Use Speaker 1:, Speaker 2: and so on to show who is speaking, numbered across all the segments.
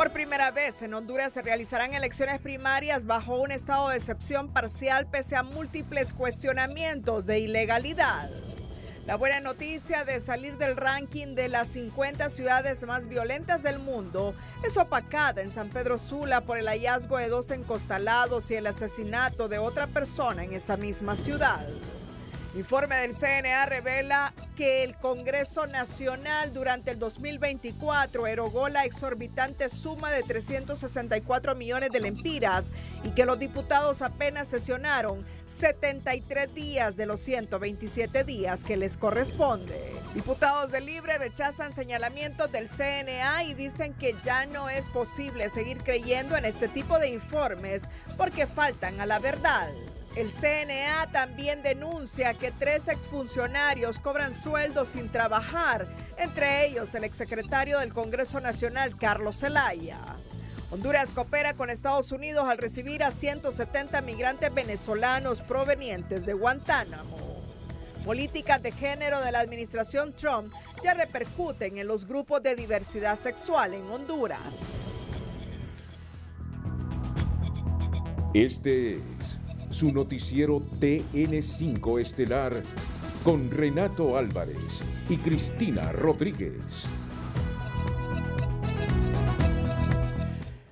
Speaker 1: Por primera vez en Honduras se realizarán elecciones primarias bajo un estado de excepción parcial pese a múltiples cuestionamientos de ilegalidad. La buena noticia de salir del ranking de las 50 ciudades más violentas del mundo es opacada en San Pedro Sula por el hallazgo de 2 encostalados y el asesinato de otra persona en esa misma ciudad. Informe del CNA revela que el Congreso Nacional durante el 2024 erogó la exorbitante suma de 364 millones de lempiras y que los diputados apenas sesionaron 73 días de los 127 días que les corresponde. Diputados de Libre rechazan señalamientos del CNA y dicen que ya no es posible seguir creyendo en este tipo de informes porque faltan a la verdad. El CNA también denuncia que 3 exfuncionarios cobran sueldos sin trabajar, entre ellos el exsecretario del Congreso Nacional, Carlos Zelaya. Honduras coopera con Estados Unidos al recibir a 170 migrantes venezolanos provenientes de Guantánamo. Políticas de género de la administración Trump ya repercuten en los grupos de diversidad sexual en Honduras.
Speaker 2: Este es su noticiero TN5 Estelar con Renato Álvarez y Cristina Rodríguez.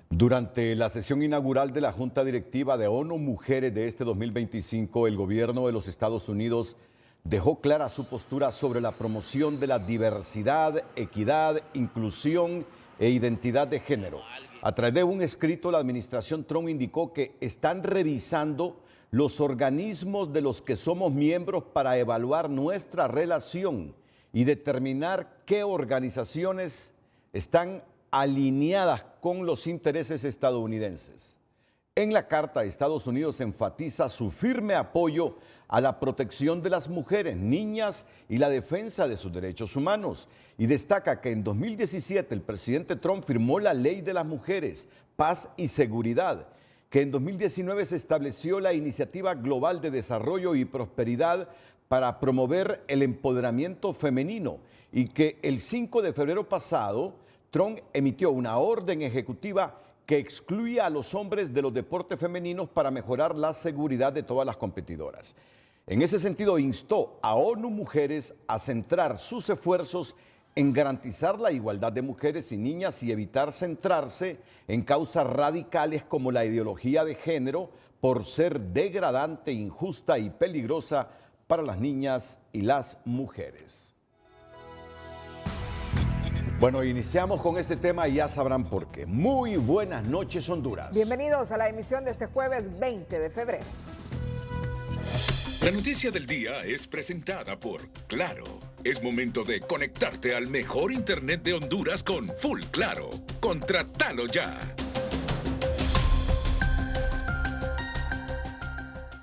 Speaker 3: Durante la sesión inaugural de la Junta Directiva de ONU Mujeres de este 2025, el gobierno de los Estados Unidos dejó clara su postura sobre la promoción de la diversidad, equidad, inclusión e identidad de género. A través de un escrito, la administración Trump indicó que están revisando los organismos de los que somos miembros para evaluar nuestra relación y determinar qué organizaciones están alineadas con los intereses estadounidenses. En la carta, Estados Unidos enfatiza su firme apoyo a la protección de las mujeres, niñas y la defensa de sus derechos humanos y destaca que en 2017 el presidente Trump firmó la Ley de las Mujeres, Paz y Seguridad, que en 2019 se estableció la Iniciativa Global de Desarrollo y Prosperidad para promover el empoderamiento femenino y que el 5 de febrero pasado Trump emitió una orden ejecutiva que excluye a los hombres de los deportes femeninos para mejorar la seguridad de todas las competidoras. En ese sentido, instó a ONU Mujeres a centrar sus esfuerzos en garantizar la igualdad de mujeres y niñas y evitar centrarse en causas radicales como la ideología de género por ser degradante, injusta y peligrosa para las niñas y las mujeres. Bueno, iniciamos con este tema y ya sabrán por qué. Muy buenas noches, Honduras.
Speaker 1: Bienvenidos a la emisión de este jueves 20 de febrero.
Speaker 2: La noticia del día es presentada por Claro. Es momento de conectarte al mejor internet de Honduras con Full Claro. Contratalo ya.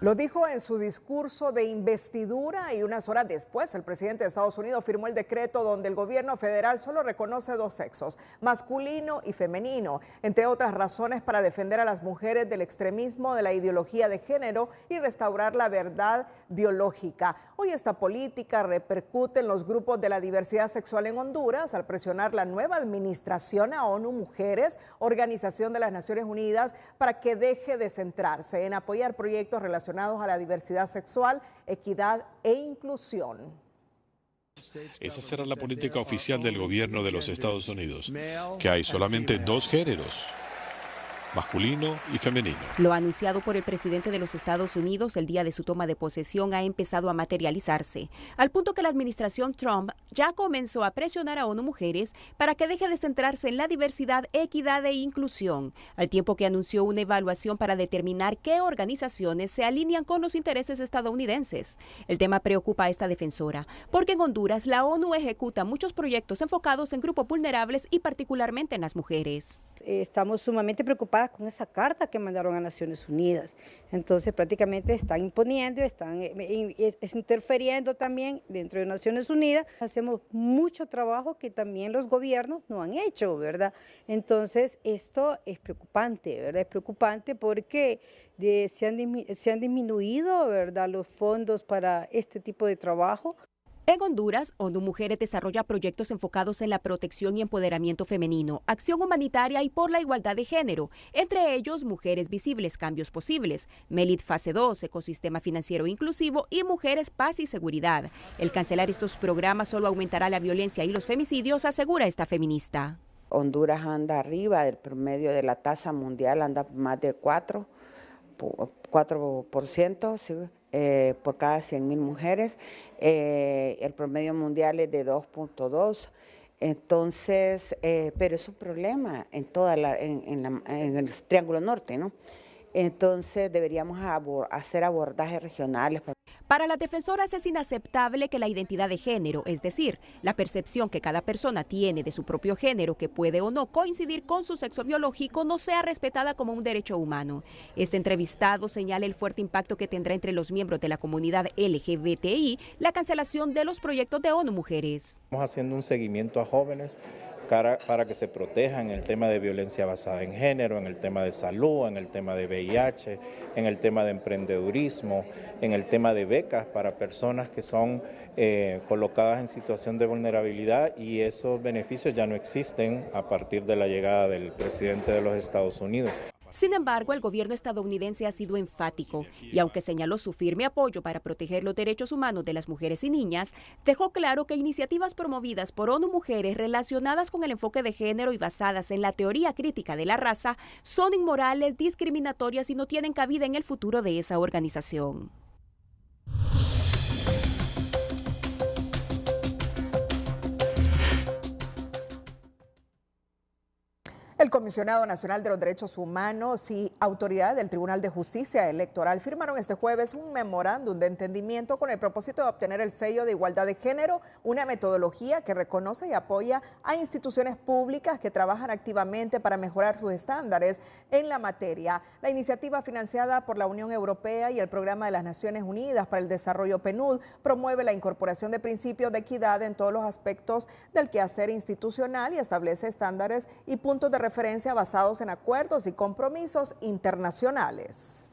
Speaker 1: Lo dijo en su discurso de investidura y unas horas después el presidente de Estados Unidos firmó el decreto donde el gobierno federal solo reconoce 2 sexos, masculino y femenino, entre otras razones para defender a las mujeres del extremismo de la ideología de género y restaurar la verdad biológica. Hoy esta política repercute en los grupos de la diversidad sexual en Honduras al presionar la nueva administración a ONU Mujeres, Organización de las Naciones Unidas, para que deje de centrarse en apoyar proyectos relacionados a la diversidad sexual, equidad e inclusión.
Speaker 4: Esa será la política oficial del gobierno de los Estados Unidos, que hay solamente 2 géneros, masculino y femenino.
Speaker 5: Lo anunciado por el presidente de los Estados Unidos el día de su toma de posesión ha empezado a materializarse, al punto que la administración Trump ya comenzó a presionar a ONU Mujeres para que deje de centrarse en la diversidad, equidad e inclusión, al tiempo que anunció una evaluación para determinar qué organizaciones se alinean con los intereses estadounidenses. El tema preocupa a esta defensora, porque en Honduras la ONU ejecuta muchos proyectos enfocados en grupos vulnerables y particularmente en las mujeres.
Speaker 6: Estamos sumamente preocupadas con esa carta que mandaron a Naciones Unidas. Entonces prácticamente están imponiendo, están interfiriendo también dentro de Naciones Unidas. Hacemos mucho trabajo que también los gobiernos no han hecho, ¿verdad? Entonces esto es preocupante, ¿verdad? Es preocupante porque se han disminuido, ¿verdad?, los fondos para este tipo de trabajo.
Speaker 5: En Honduras, ONU Mujeres desarrolla proyectos enfocados en la protección y empoderamiento femenino, acción humanitaria y por la igualdad de género, entre ellos Mujeres Visibles, Cambios Posibles, MELIT Fase 2, Ecosistema Financiero Inclusivo y Mujeres, Paz y Seguridad. El cancelar estos programas solo aumentará la violencia y los femicidios, asegura esta feminista.
Speaker 7: Honduras anda arriba del promedio de la tasa mundial, anda más de 4%, ¿sí? Por cada 100.000 mujeres, el promedio mundial es de 2.2, entonces, pero es un problema en el Triángulo Norte, ¿no? Entonces deberíamos hacer abordajes regionales.
Speaker 5: Para las defensoras es inaceptable que la identidad de género, es decir, la percepción que cada persona tiene de su propio género, que puede o no coincidir con su sexo biológico, no sea respetada como un derecho humano. Este entrevistado señala el fuerte impacto que tendrá entre los miembros de la comunidad LGBTI la cancelación de los proyectos de ONU Mujeres.
Speaker 8: Estamos haciendo un seguimiento a jóvenes para que se protejan en el tema de violencia basada en género, en el tema de salud, en el tema de VIH, en el tema de emprendedurismo, en el tema de becas para personas que son colocadas en situación de vulnerabilidad, y esos beneficios ya no existen a partir de la llegada del presidente de los Estados Unidos.
Speaker 5: Sin embargo, el gobierno estadounidense ha sido enfático y aunque señaló su firme apoyo para proteger los derechos humanos de las mujeres y niñas, dejó claro que iniciativas promovidas por ONU Mujeres relacionadas con el enfoque de género y basadas en la teoría crítica de la raza son inmorales, discriminatorias y no tienen cabida en el futuro de esa organización.
Speaker 1: El Comisionado Nacional de los Derechos Humanos y autoridades del Tribunal de Justicia Electoral firmaron este jueves un memorándum de entendimiento con el propósito de obtener el sello de igualdad de género, una metodología que reconoce y apoya a instituciones públicas que trabajan activamente para mejorar sus estándares en la materia. La iniciativa, financiada por la Unión Europea y el Programa de las Naciones Unidas para el Desarrollo PNUD, promueve la incorporación de principios de equidad en todos los aspectos del quehacer institucional y establece estándares y puntos de referencia basados en acuerdos y compromisos internacionales.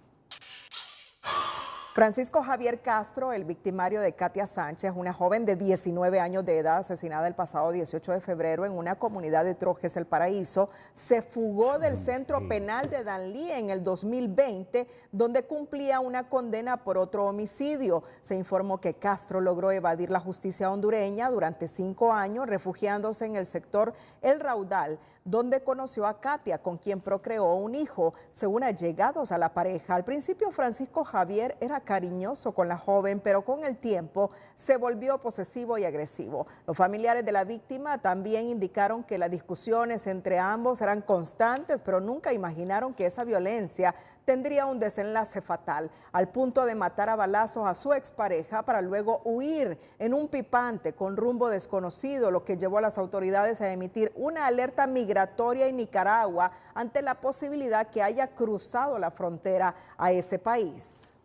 Speaker 1: Francisco Javier Castro, el victimario de Katia Sánchez, una joven de 19 años de edad asesinada el pasado 18 de febrero en una comunidad de Trojes, El Paraíso, se fugó del centro penal de Danlí en el 2020, donde cumplía una condena por otro homicidio. Se informó que Castro logró evadir la justicia hondureña durante 5 años, refugiándose en el sector El Raudal, donde conoció a Katia, con quien procreó un hijo, según allegados a la pareja. Al principio, Francisco Javier era cariñoso con la joven, pero con el tiempo se volvió posesivo y agresivo. Los familiares de la víctima también indicaron que las discusiones entre ambos eran constantes, pero nunca imaginaron que esa violencia tendría un desenlace fatal, al punto de matar a balazos a su expareja para luego huir en un pipante con rumbo desconocido, lo que llevó a las autoridades a emitir una alerta migratoria en Nicaragua ante la posibilidad que haya cruzado la frontera a ese país.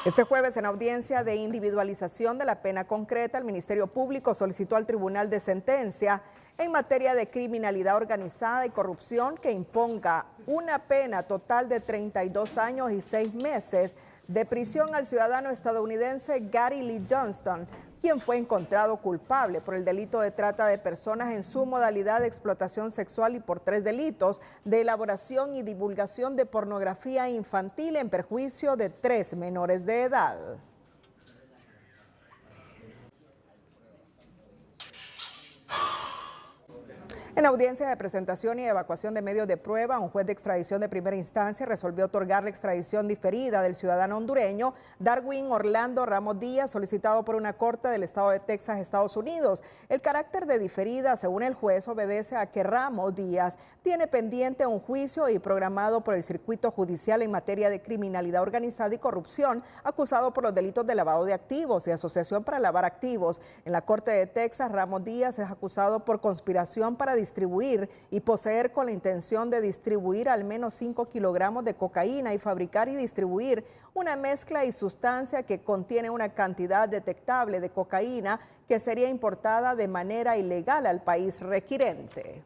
Speaker 1: Este jueves, en audiencia de individualización de la pena concreta, el Ministerio Público solicitó al Tribunal de Sentencia en materia de criminalidad organizada y corrupción que imponga una pena total de 32 años y 6 meses de prisión al ciudadano estadounidense Gary Lee Johnston, quien fue encontrado culpable por el delito de trata de personas en su modalidad de explotación sexual y por 3 delitos de elaboración y divulgación de pornografía infantil en perjuicio de 3 menores de edad. En audiencia de presentación y evacuación de medios de prueba, un juez de extradición de primera instancia resolvió otorgar la extradición diferida del ciudadano hondureño Darwin Orlando Ramos Díaz, solicitado por una corte del estado de Texas, Estados Unidos. El carácter de diferida, según el juez, obedece a que Ramos Díaz tiene pendiente un juicio y programado por el circuito judicial en materia de criminalidad organizada y corrupción, acusado por los delitos de lavado de activos y asociación para lavar activos. En la corte de Texas, Ramos Díaz es acusado por conspiración para distribuir y poseer con la intención de distribuir al menos 5 kilogramos de cocaína y fabricar y distribuir una mezcla y sustancia que contiene una cantidad detectable de cocaína que sería importada de manera ilegal al país requirente.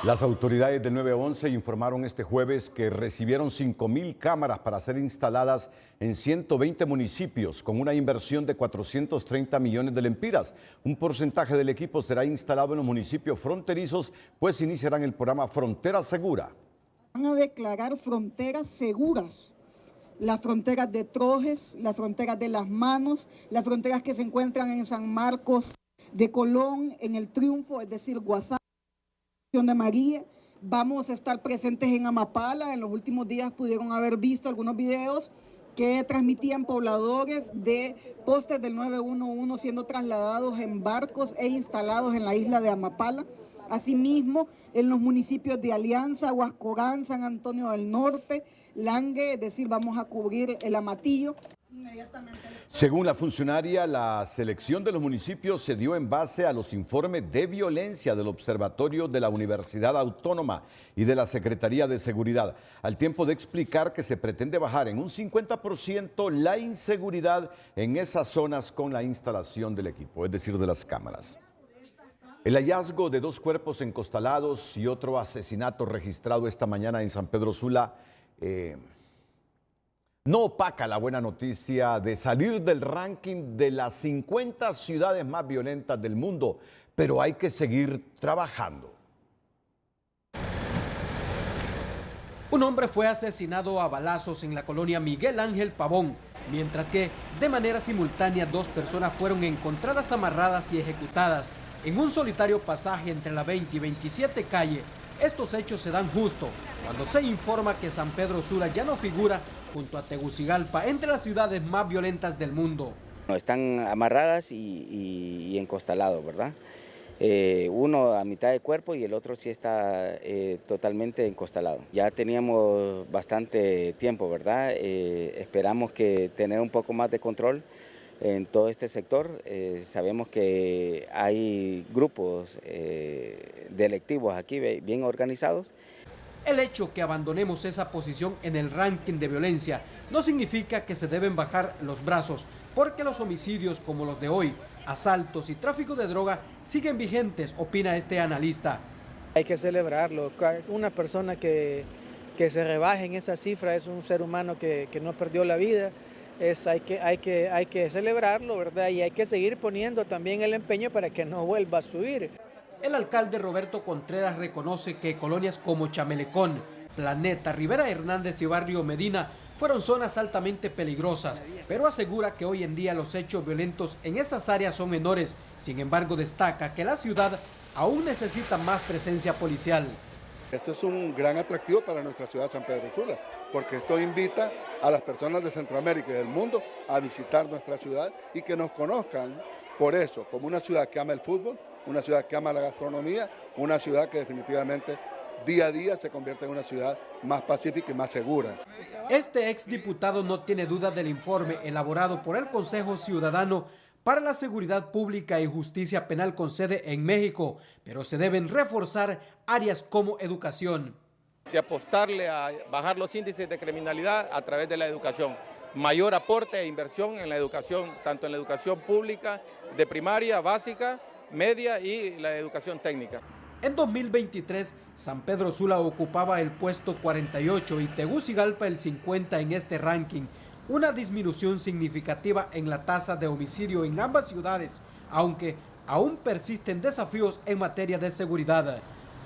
Speaker 3: Las autoridades del 911 informaron este jueves que recibieron 5.000 cámaras para ser instaladas en 120 municipios con una inversión de 430 millones de lempiras. Un porcentaje del equipo será instalado en los municipios fronterizos, pues iniciarán el programa Frontera Segura.
Speaker 9: Van a declarar fronteras seguras. Las fronteras de Trojes, las fronteras de Las Manos, las fronteras que se encuentran en San Marcos de Colón, en El Triunfo, es decir, Guasave de María. Vamos a estar presentes en Amapala. En los últimos días pudieron haber visto algunos videos que transmitían pobladores de postes del 911 siendo trasladados en barcos e instalados en la isla de Amapala. Asimismo, en los municipios de Alianza, Huascorán, San Antonio del Norte, Langue, es decir, vamos a cubrir el Amatillo.
Speaker 3: Según la funcionaria, la selección de los municipios se dio en base a los informes de violencia del Observatorio de la Universidad Autónoma y de la Secretaría de Seguridad, al tiempo de explicar que se pretende bajar en un 50% la inseguridad en esas zonas con la instalación del equipo, es decir, de las cámaras. El hallazgo de 2 cuerpos encostalados y otro asesinato registrado esta mañana en San Pedro Sula no opaca la buena noticia de salir del ranking de las 50 ciudades más violentas del mundo, pero hay que seguir trabajando.
Speaker 10: Un hombre fue asesinado a balazos en la colonia Miguel Ángel Pavón, mientras que de manera simultánea 2 personas fueron encontradas amarradas y ejecutadas en un solitario pasaje entre la 20 y 27 calle. Estos hechos se dan justo cuando se informa que San Pedro Sula ya no figura junto a Tegucigalpa entre las ciudades más violentas del mundo.
Speaker 11: Están amarradas y encostalados, ¿verdad? Uno a mitad de cuerpo y el otro sí está totalmente encostalado. Ya teníamos bastante tiempo, ¿verdad? Esperamos que tener un poco más de control en todo este sector. Sabemos que hay grupos delictivos aquí bien organizados.
Speaker 10: El hecho que abandonemos esa posición en el ranking de violencia no significa que se deben bajar los brazos, porque los homicidios como los de hoy, asaltos y tráfico de droga siguen vigentes, opina este analista.
Speaker 12: Hay que celebrarlo. Una persona que se rebaje en esa cifra es un ser humano que no perdió la vida. Hay que celebrarlo, ¿verdad? Y hay que seguir poniendo también el empeño para que no vuelva a subir.
Speaker 10: El alcalde Roberto Contreras reconoce que colonias como Chamelecón, Planeta, Rivera Hernández y Barrio Medina fueron zonas altamente peligrosas, pero asegura que hoy en día los hechos violentos en esas áreas son menores. Sin embargo, destaca que la ciudad aún necesita más presencia policial.
Speaker 13: Esto es un gran atractivo para nuestra ciudad de San Pedro Sula, porque esto invita a las personas de Centroamérica y del mundo a visitar nuestra ciudad y que nos conozcan por eso, como una ciudad que ama el fútbol, una ciudad que ama la gastronomía, una ciudad que definitivamente día a día se convierte en una ciudad más pacífica y más segura.
Speaker 10: Este exdiputado no tiene duda del informe elaborado por el Consejo Ciudadano para la Seguridad Pública y Justicia Penal con sede en México, pero se deben reforzar áreas como educación.
Speaker 14: De apostarle a bajar los índices de criminalidad a través de la educación. Mayor aporte e inversión en la educación, tanto en la educación pública, de primaria, básica, media y la educación técnica.
Speaker 10: En 2023, San Pedro Sula ocupaba el puesto 48 y Tegucigalpa el 50 en este ranking. Una disminución significativa en la tasa de homicidio en ambas ciudades, aunque aún persisten desafíos en materia de seguridad.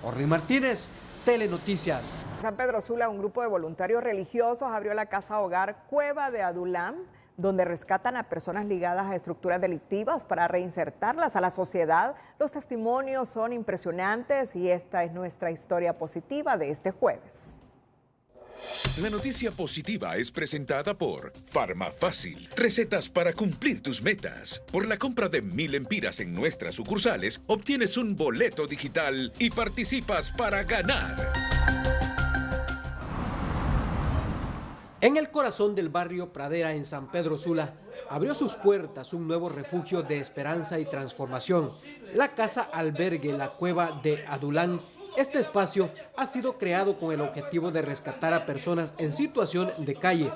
Speaker 10: Orly Martínez, Telenoticias.
Speaker 1: San Pedro Sula, un grupo de voluntarios religiosos abrió la casa hogar Cueva de Adulam, donde rescatan a personas ligadas a estructuras delictivas para reinsertarlas a la sociedad. Los testimonios son impresionantes y esta es nuestra historia positiva de este jueves.
Speaker 2: La noticia positiva es presentada por Farmafácil. Recetas para cumplir tus metas. Por la compra de 1000 lempiras en nuestras sucursales, obtienes un boleto digital y participas para ganar.
Speaker 10: En el corazón del barrio Pradera, en San Pedro Sula, abrió sus puertas un nuevo refugio de esperanza y transformación. La casa albergue La Cueva de Adulam. Este espacio ha sido creado con el objetivo de rescatar a personas en situación de calle.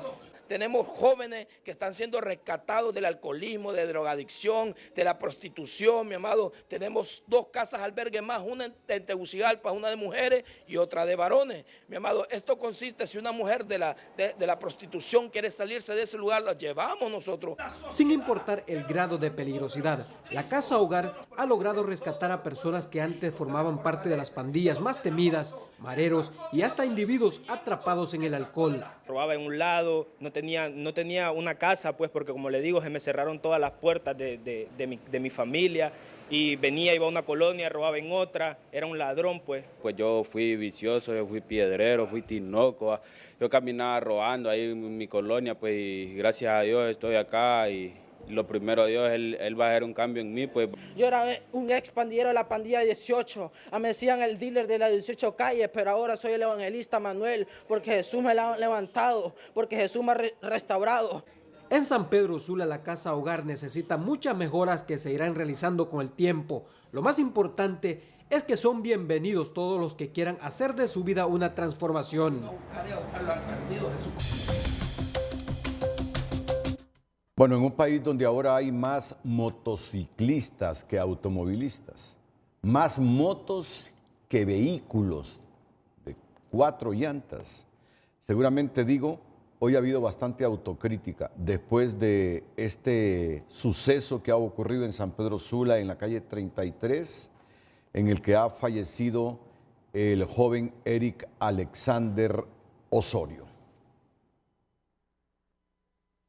Speaker 15: tenemos jóvenes que están siendo rescatados del alcoholismo, de drogadicción, de la prostitución, mi amado. Tenemos 2 casas albergue más, una en Tegucigalpa, una de mujeres y otra de varones. Mi amado, esto consiste, si una mujer de la prostitución quiere salirse de ese lugar, la llevamos nosotros.
Speaker 10: Sin importar el grado de peligrosidad, la Casa Hogar ha logrado rescatar a personas que antes formaban parte de las pandillas más temidas, mareros y hasta individuos atrapados en el alcohol.
Speaker 16: Robaba en un lado, no tenía una casa, pues, porque como le digo, se me cerraron todas las puertas de mi familia, y iba a una colonia, robaba en otra, era un ladrón, pues.
Speaker 17: Pues yo fui vicioso, yo fui piedrero, fui tinoco, yo caminaba robando ahí en mi colonia, pues, y gracias a Dios estoy acá, y lo primero Dios, Él va a hacer un cambio en mí, pues.
Speaker 18: Yo era un ex pandillero de la pandilla 18, me decían el dealer de la 18 calle, pero ahora soy el evangelista Manuel, porque Jesús me la ha levantado, porque Jesús me ha restaurado.
Speaker 10: En San Pedro Sula, la Casa Hogar necesita muchas mejoras que se irán realizando con el tiempo. Lo más importante es que son bienvenidos todos los que quieran hacer de su vida una transformación.
Speaker 3: Bueno, en un país donde ahora hay más motociclistas que automovilistas, más motos que vehículos de 4 llantas, seguramente hoy ha habido bastante autocrítica después de este suceso que ha ocurrido en San Pedro Sula, en la calle 33, en el que ha fallecido el joven Eric Alexander Osorio.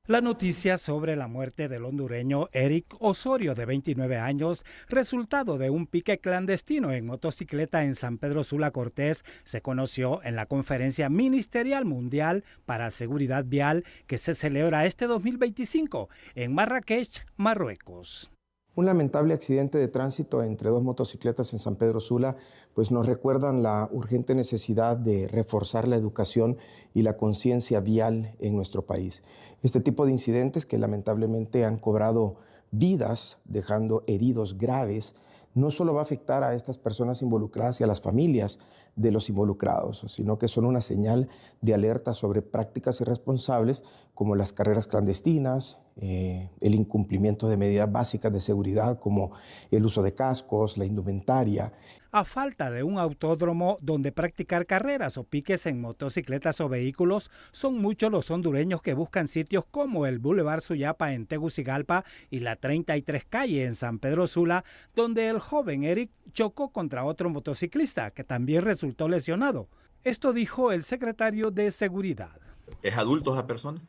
Speaker 19: La noticia sobre la muerte del hondureño Eric Osorio, de 29 años, resultado de un pique clandestino en motocicleta en San Pedro Sula Cortés, se conoció en la Conferencia Ministerial Mundial para Seguridad Vial que se celebra este 2025 en Marrakech, Marruecos.
Speaker 20: Un lamentable accidente de tránsito entre 2 motocicletas en San Pedro Sula pues nos recuerdan la urgente necesidad de reforzar la educación y la conciencia vial en nuestro país. Este tipo de incidentes que lamentablemente han cobrado vidas, dejando heridos graves, no solo va a afectar a estas personas involucradas y a las familias de los involucrados, sino que son una señal de alerta sobre prácticas irresponsables como las carreras clandestinas, el incumplimiento de medidas básicas de seguridad como el uso de cascos, la indumentaria.
Speaker 19: A falta de un autódromo donde practicar carreras o piques en motocicletas o vehículos, son muchos los hondureños que buscan sitios como el Boulevard Suyapa en Tegucigalpa y la 33 calle en San Pedro Sula, donde el joven Eric chocó contra otro motociclista que también resultó lesionado. Esto dijo el secretario de Seguridad.
Speaker 21: Es adulto esa persona,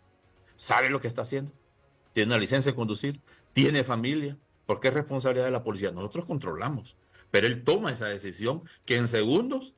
Speaker 21: sabe lo que está haciendo, tiene una licencia de conducir, tiene familia, porque es responsabilidad de la policía. Nosotros controlamos, pero él toma esa decisión que en segundos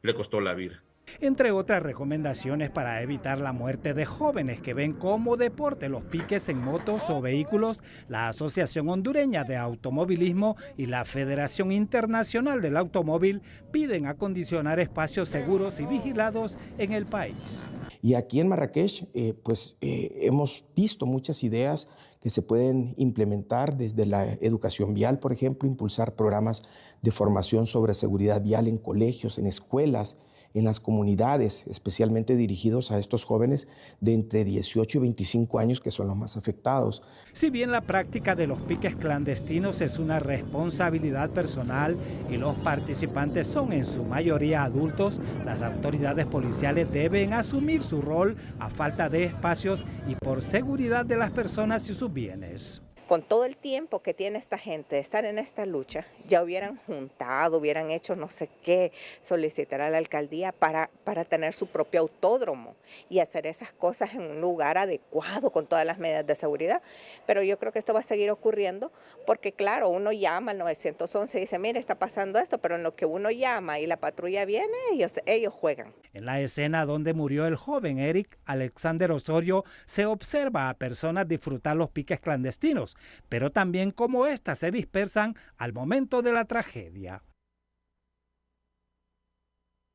Speaker 21: le costó la vida.
Speaker 19: Entre otras recomendaciones para evitar la muerte de jóvenes que ven como deporte los piques en motos o vehículos, la Asociación Hondureña de Automovilismo y la Federación Internacional del Automóvil piden acondicionar espacios seguros y vigilados en el país.
Speaker 20: Y aquí en Marrakech hemos visto muchas ideas que se pueden implementar desde la educación vial, por ejemplo, impulsar programas de formación sobre seguridad vial en colegios, en escuelas, en las comunidades, especialmente dirigidos a estos jóvenes de entre 18 y 25 años que son los más afectados.
Speaker 19: Si bien la práctica de los piques clandestinos es una responsabilidad personal y los participantes son en su mayoría adultos, las autoridades policiales deben asumir su rol a falta de espacios y por seguridad de las personas y sus bienes.
Speaker 22: Con todo el tiempo que tiene esta gente de estar en esta lucha, ya hubieran juntado, hubieran hecho no sé qué, solicitar a la alcaldía para tener su propio autódromo y hacer esas cosas en un lugar adecuado con todas las medidas de seguridad. Pero yo creo que esto va a seguir ocurriendo porque, claro, uno llama al 911 y dice, mire, está pasando esto, pero en lo que uno llama y la patrulla viene, ellos juegan.
Speaker 19: En la escena donde murió el joven Eric Alexander Osorio, se observa a personas disfrutar los piques clandestinos, pero también cómo éstas se dispersan al momento de la tragedia.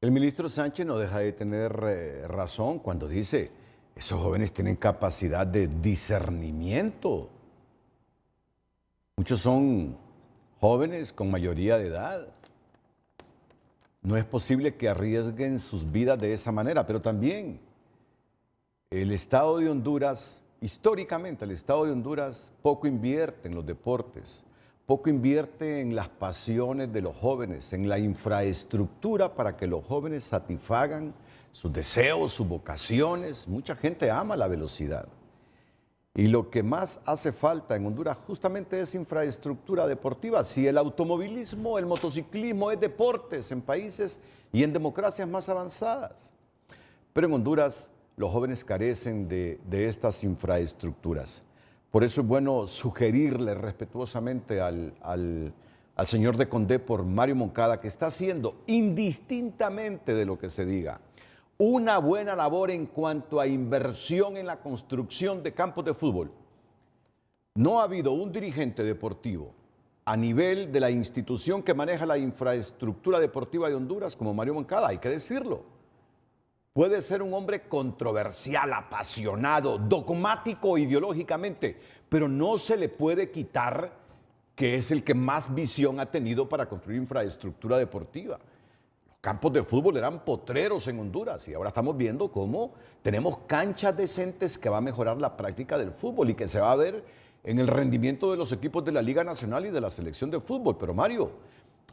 Speaker 3: El ministro Sánchez no deja de tener razón cuando dice, esos jóvenes tienen capacidad de discernimiento. Muchos son jóvenes con mayoría de edad. No es posible que arriesguen sus vidas de esa manera, pero también el Estado de Honduras, históricamente el Estado de Honduras poco invierte en los deportes, poco invierte en las pasiones de los jóvenes, en la infraestructura para que los jóvenes satisfagan sus deseos, sus vocaciones. Mucha gente ama la velocidad. Y lo que más hace falta en Honduras justamente es infraestructura deportiva. Si el automovilismo, el motociclismo es deportes en países y en democracias más avanzadas. Pero en Honduras los jóvenes carecen de estas infraestructuras. Por eso es bueno sugerirle respetuosamente al señor de Condé por Mario Moncada, que está haciendo, indistintamente de lo que se diga, una buena labor en cuanto a inversión en la construcción de campos de fútbol. No ha habido un dirigente deportivo a nivel de la institución que maneja la infraestructura deportiva de Honduras como Mario Moncada, hay que decirlo. Puede ser un hombre controversial, apasionado, dogmático ideológicamente, pero no se le puede quitar que es el que más visión ha tenido para construir infraestructura deportiva. Campos de fútbol eran potreros en Honduras y ahora estamos viendo cómo tenemos canchas decentes que va a mejorar la práctica del fútbol y que se va a ver en el rendimiento de los equipos de la Liga Nacional y de la selección de fútbol. Pero Mario,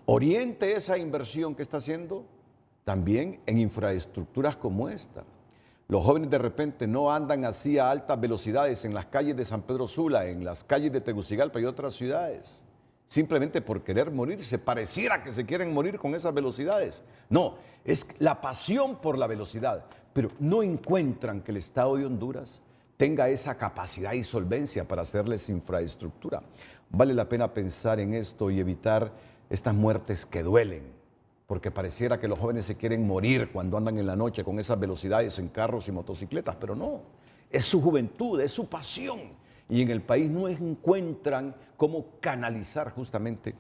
Speaker 3: oriente esa inversión que está haciendo también en infraestructuras como esta. Los jóvenes de repente no andan así a altas velocidades en las calles de San Pedro Sula, en las calles de Tegucigalpa y otras ciudades, simplemente por querer morirse. Pareciera que se quieren morir con esas velocidades. No, es la pasión por la velocidad, pero no encuentran que el Estado de Honduras tenga esa capacidad y solvencia para hacerles infraestructura. Vale la pena pensar en esto y evitar estas muertes que duelen, porque pareciera que los jóvenes se quieren morir cuando andan en la noche con esas velocidades en carros y motocicletas, pero no, es su juventud, es su pasión. Y en el país no encuentran cómo canalizar justamente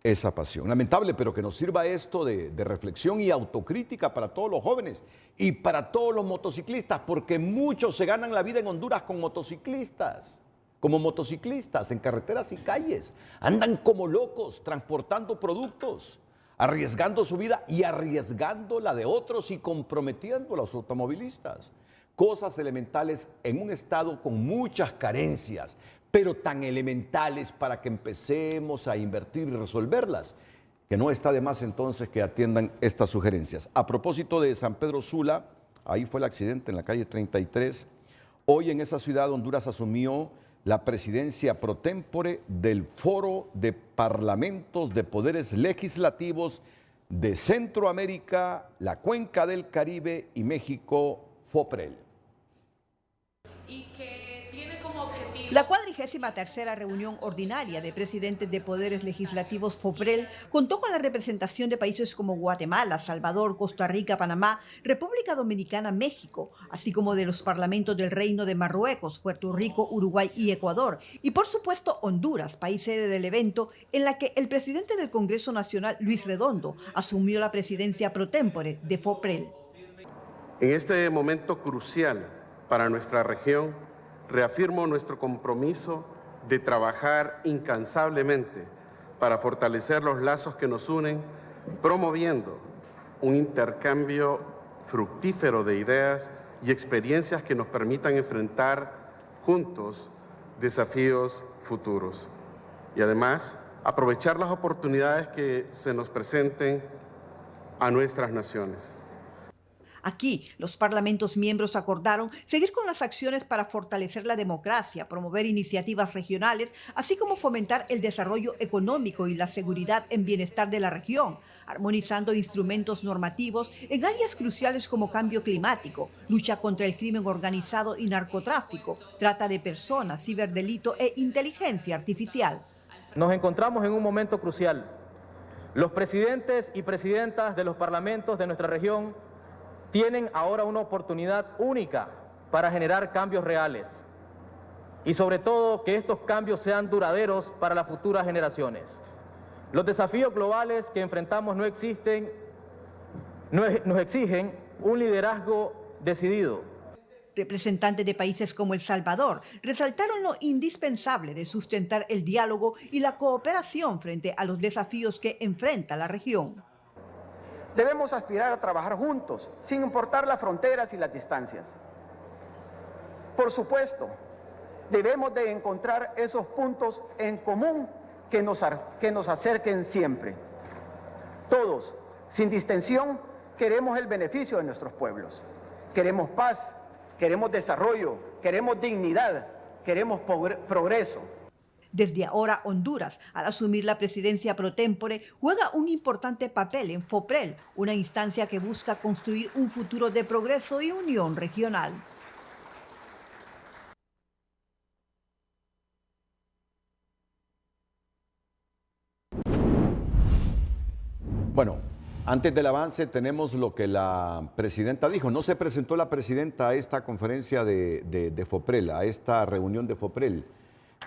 Speaker 3: esa pasión. Lamentable, pero que nos sirva esto de reflexión y autocrítica para todos los jóvenes y para todos los motociclistas, porque muchos se ganan la vida en Honduras con motociclistas, como motociclistas en carreteras y calles. Andan como locos transportando productos, arriesgando su vida y arriesgando la de otros y comprometiendo a los automovilistas. Cosas elementales en un estado con muchas carencias, pero tan elementales para que empecemos a invertir y resolverlas, que no está de más entonces que atiendan estas sugerencias. A propósito de San Pedro Sula, ahí fue el accidente en la calle 33. Hoy en esa ciudad Honduras asumió la presidencia pro tempore del Foro de Parlamentos de Poderes Legislativos de Centroamérica, la Cuenca del Caribe y México, FOPREL.
Speaker 4: La 43ª reunión ordinaria de presidentes de poderes legislativos FOPREL contó con la representación de países como Guatemala, Salvador, Costa Rica, Panamá, República Dominicana, México, así como de los parlamentos del Reino de Marruecos, Puerto Rico, Uruguay y Ecuador, y por supuesto Honduras, país sede del evento, en la que el presidente del Congreso Nacional, Luis Redondo, asumió la presidencia pro tempore de FOPREL.
Speaker 6: En este momento crucial para nuestra región, reafirmo nuestro compromiso de trabajar incansablemente para fortalecer los lazos que nos unen, promoviendo un intercambio fructífero de ideas y experiencias que nos permitan enfrentar juntos desafíos futuros. Y además, aprovechar las oportunidades que se nos presenten a nuestras naciones.
Speaker 4: Aquí, los parlamentos miembros acordaron seguir con las acciones para fortalecer la democracia, promover iniciativas regionales, así como fomentar el desarrollo económico y la seguridad en bienestar de la región, armonizando instrumentos normativos en áreas cruciales como cambio climático, lucha contra el crimen organizado y narcotráfico, trata de personas, ciberdelito e inteligencia artificial.
Speaker 23: Nos encontramos en un momento crucial. Los presidentes y presidentas de los parlamentos de nuestra región tienen ahora una oportunidad única para generar cambios reales y sobre todo que estos cambios sean duraderos para las futuras generaciones. Los desafíos globales que enfrentamos nos exigen un liderazgo decidido.
Speaker 4: Representantes de países como El Salvador resaltaron lo indispensable de sustentar el diálogo y la cooperación frente a los desafíos que enfrenta la región.
Speaker 24: Debemos aspirar a trabajar juntos, sin importar las fronteras y las distancias.
Speaker 5: Por supuesto, debemos de encontrar esos puntos en común que nos acerquen siempre. Todos, sin distinción, queremos el beneficio de nuestros pueblos. Queremos paz, queremos desarrollo, queremos dignidad, queremos progreso.
Speaker 4: Desde ahora, Honduras, al asumir la presidencia pro tempore, juega un importante papel en FOPREL, una instancia que busca construir un futuro de progreso y unión regional.
Speaker 3: Bueno, antes del avance tenemos lo que la presidenta dijo. No se presentó la presidenta a esta conferencia de FOPREL, a esta reunión de FOPREL.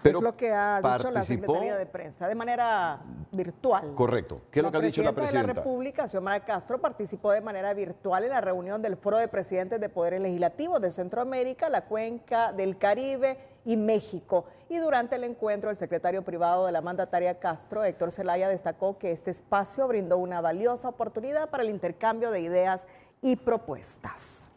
Speaker 3: Pero
Speaker 1: es lo que ha dicho la Secretaría de Prensa, de manera virtual.
Speaker 3: Correcto. ¿Qué es lo que ha dicho la presidenta?
Speaker 1: La Presidenta de la República, Xiomara Castro, participó de manera virtual en la reunión del Foro de Presidentes de Poderes Legislativos de Centroamérica, la Cuenca del Caribe y México. Y durante el encuentro, el secretario privado de la mandataria Castro, Héctor Zelaya, destacó que este espacio brindó una valiosa oportunidad para el intercambio de ideas y propuestas.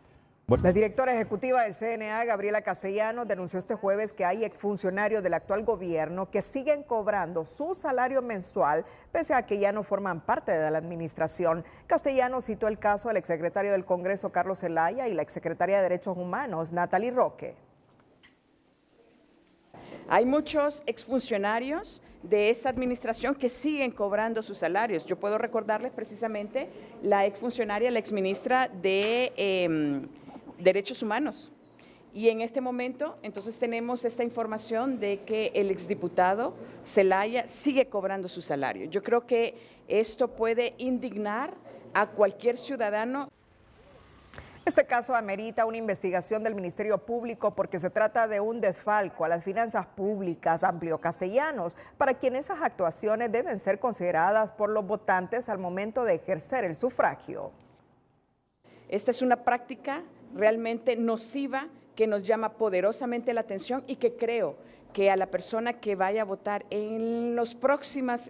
Speaker 1: La directora ejecutiva del CNA, Gabriela Castellanos, denunció este jueves que hay exfuncionarios del actual gobierno que siguen cobrando su salario mensual pese a que ya no forman parte de la administración. Castellanos citó el caso del exsecretario del Congreso, Carlos Zelaya, y la exsecretaria de Derechos Humanos, Natalie Roque.
Speaker 7: Hay muchos exfuncionarios de esta administración que siguen cobrando sus salarios. Yo puedo recordarles precisamente la exfuncionaria, la exministra de Derechos Humanos. Y en este momento, entonces, tenemos esta información de que el exdiputado Zelaya sigue cobrando su salario. Yo creo que esto puede indignar a cualquier ciudadano.
Speaker 1: Este caso amerita una investigación del Ministerio Público porque se trata de un desfalco a las finanzas públicas, amplió Castellanos, para quien esas actuaciones deben ser consideradas por los votantes al momento de ejercer el sufragio.
Speaker 7: Esta es una práctica realmente nociva que nos llama poderosamente la atención y que creo que a la persona que vaya a votar en las próximas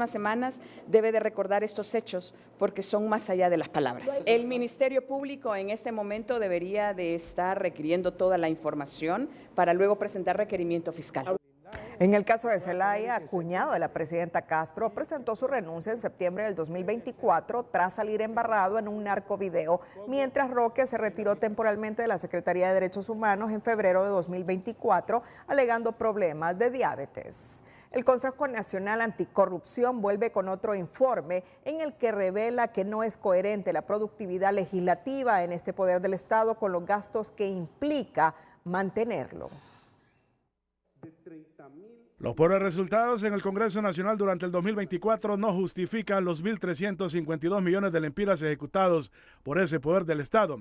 Speaker 7: semanas debe de recordar estos hechos porque son más allá de las palabras. El Ministerio Público en este momento debería de estar requiriendo toda la información para luego presentar requerimiento fiscal.
Speaker 1: En el caso de Zelaya, cuñado de la presidenta Castro, presentó su renuncia en septiembre del 2024 tras salir embarrado en un narcovideo, mientras Roque se retiró temporalmente de la Secretaría de Derechos Humanos en febrero de 2024, alegando problemas de diabetes. El Consejo Nacional Anticorrupción vuelve con otro informe en el que revela que no es coherente la productividad legislativa en este poder del Estado con los gastos que implica mantenerlo.
Speaker 8: Los pobres resultados en el Congreso Nacional durante el 2024 no justifican los 1.352 millones de lempiras ejecutados por ese poder del Estado.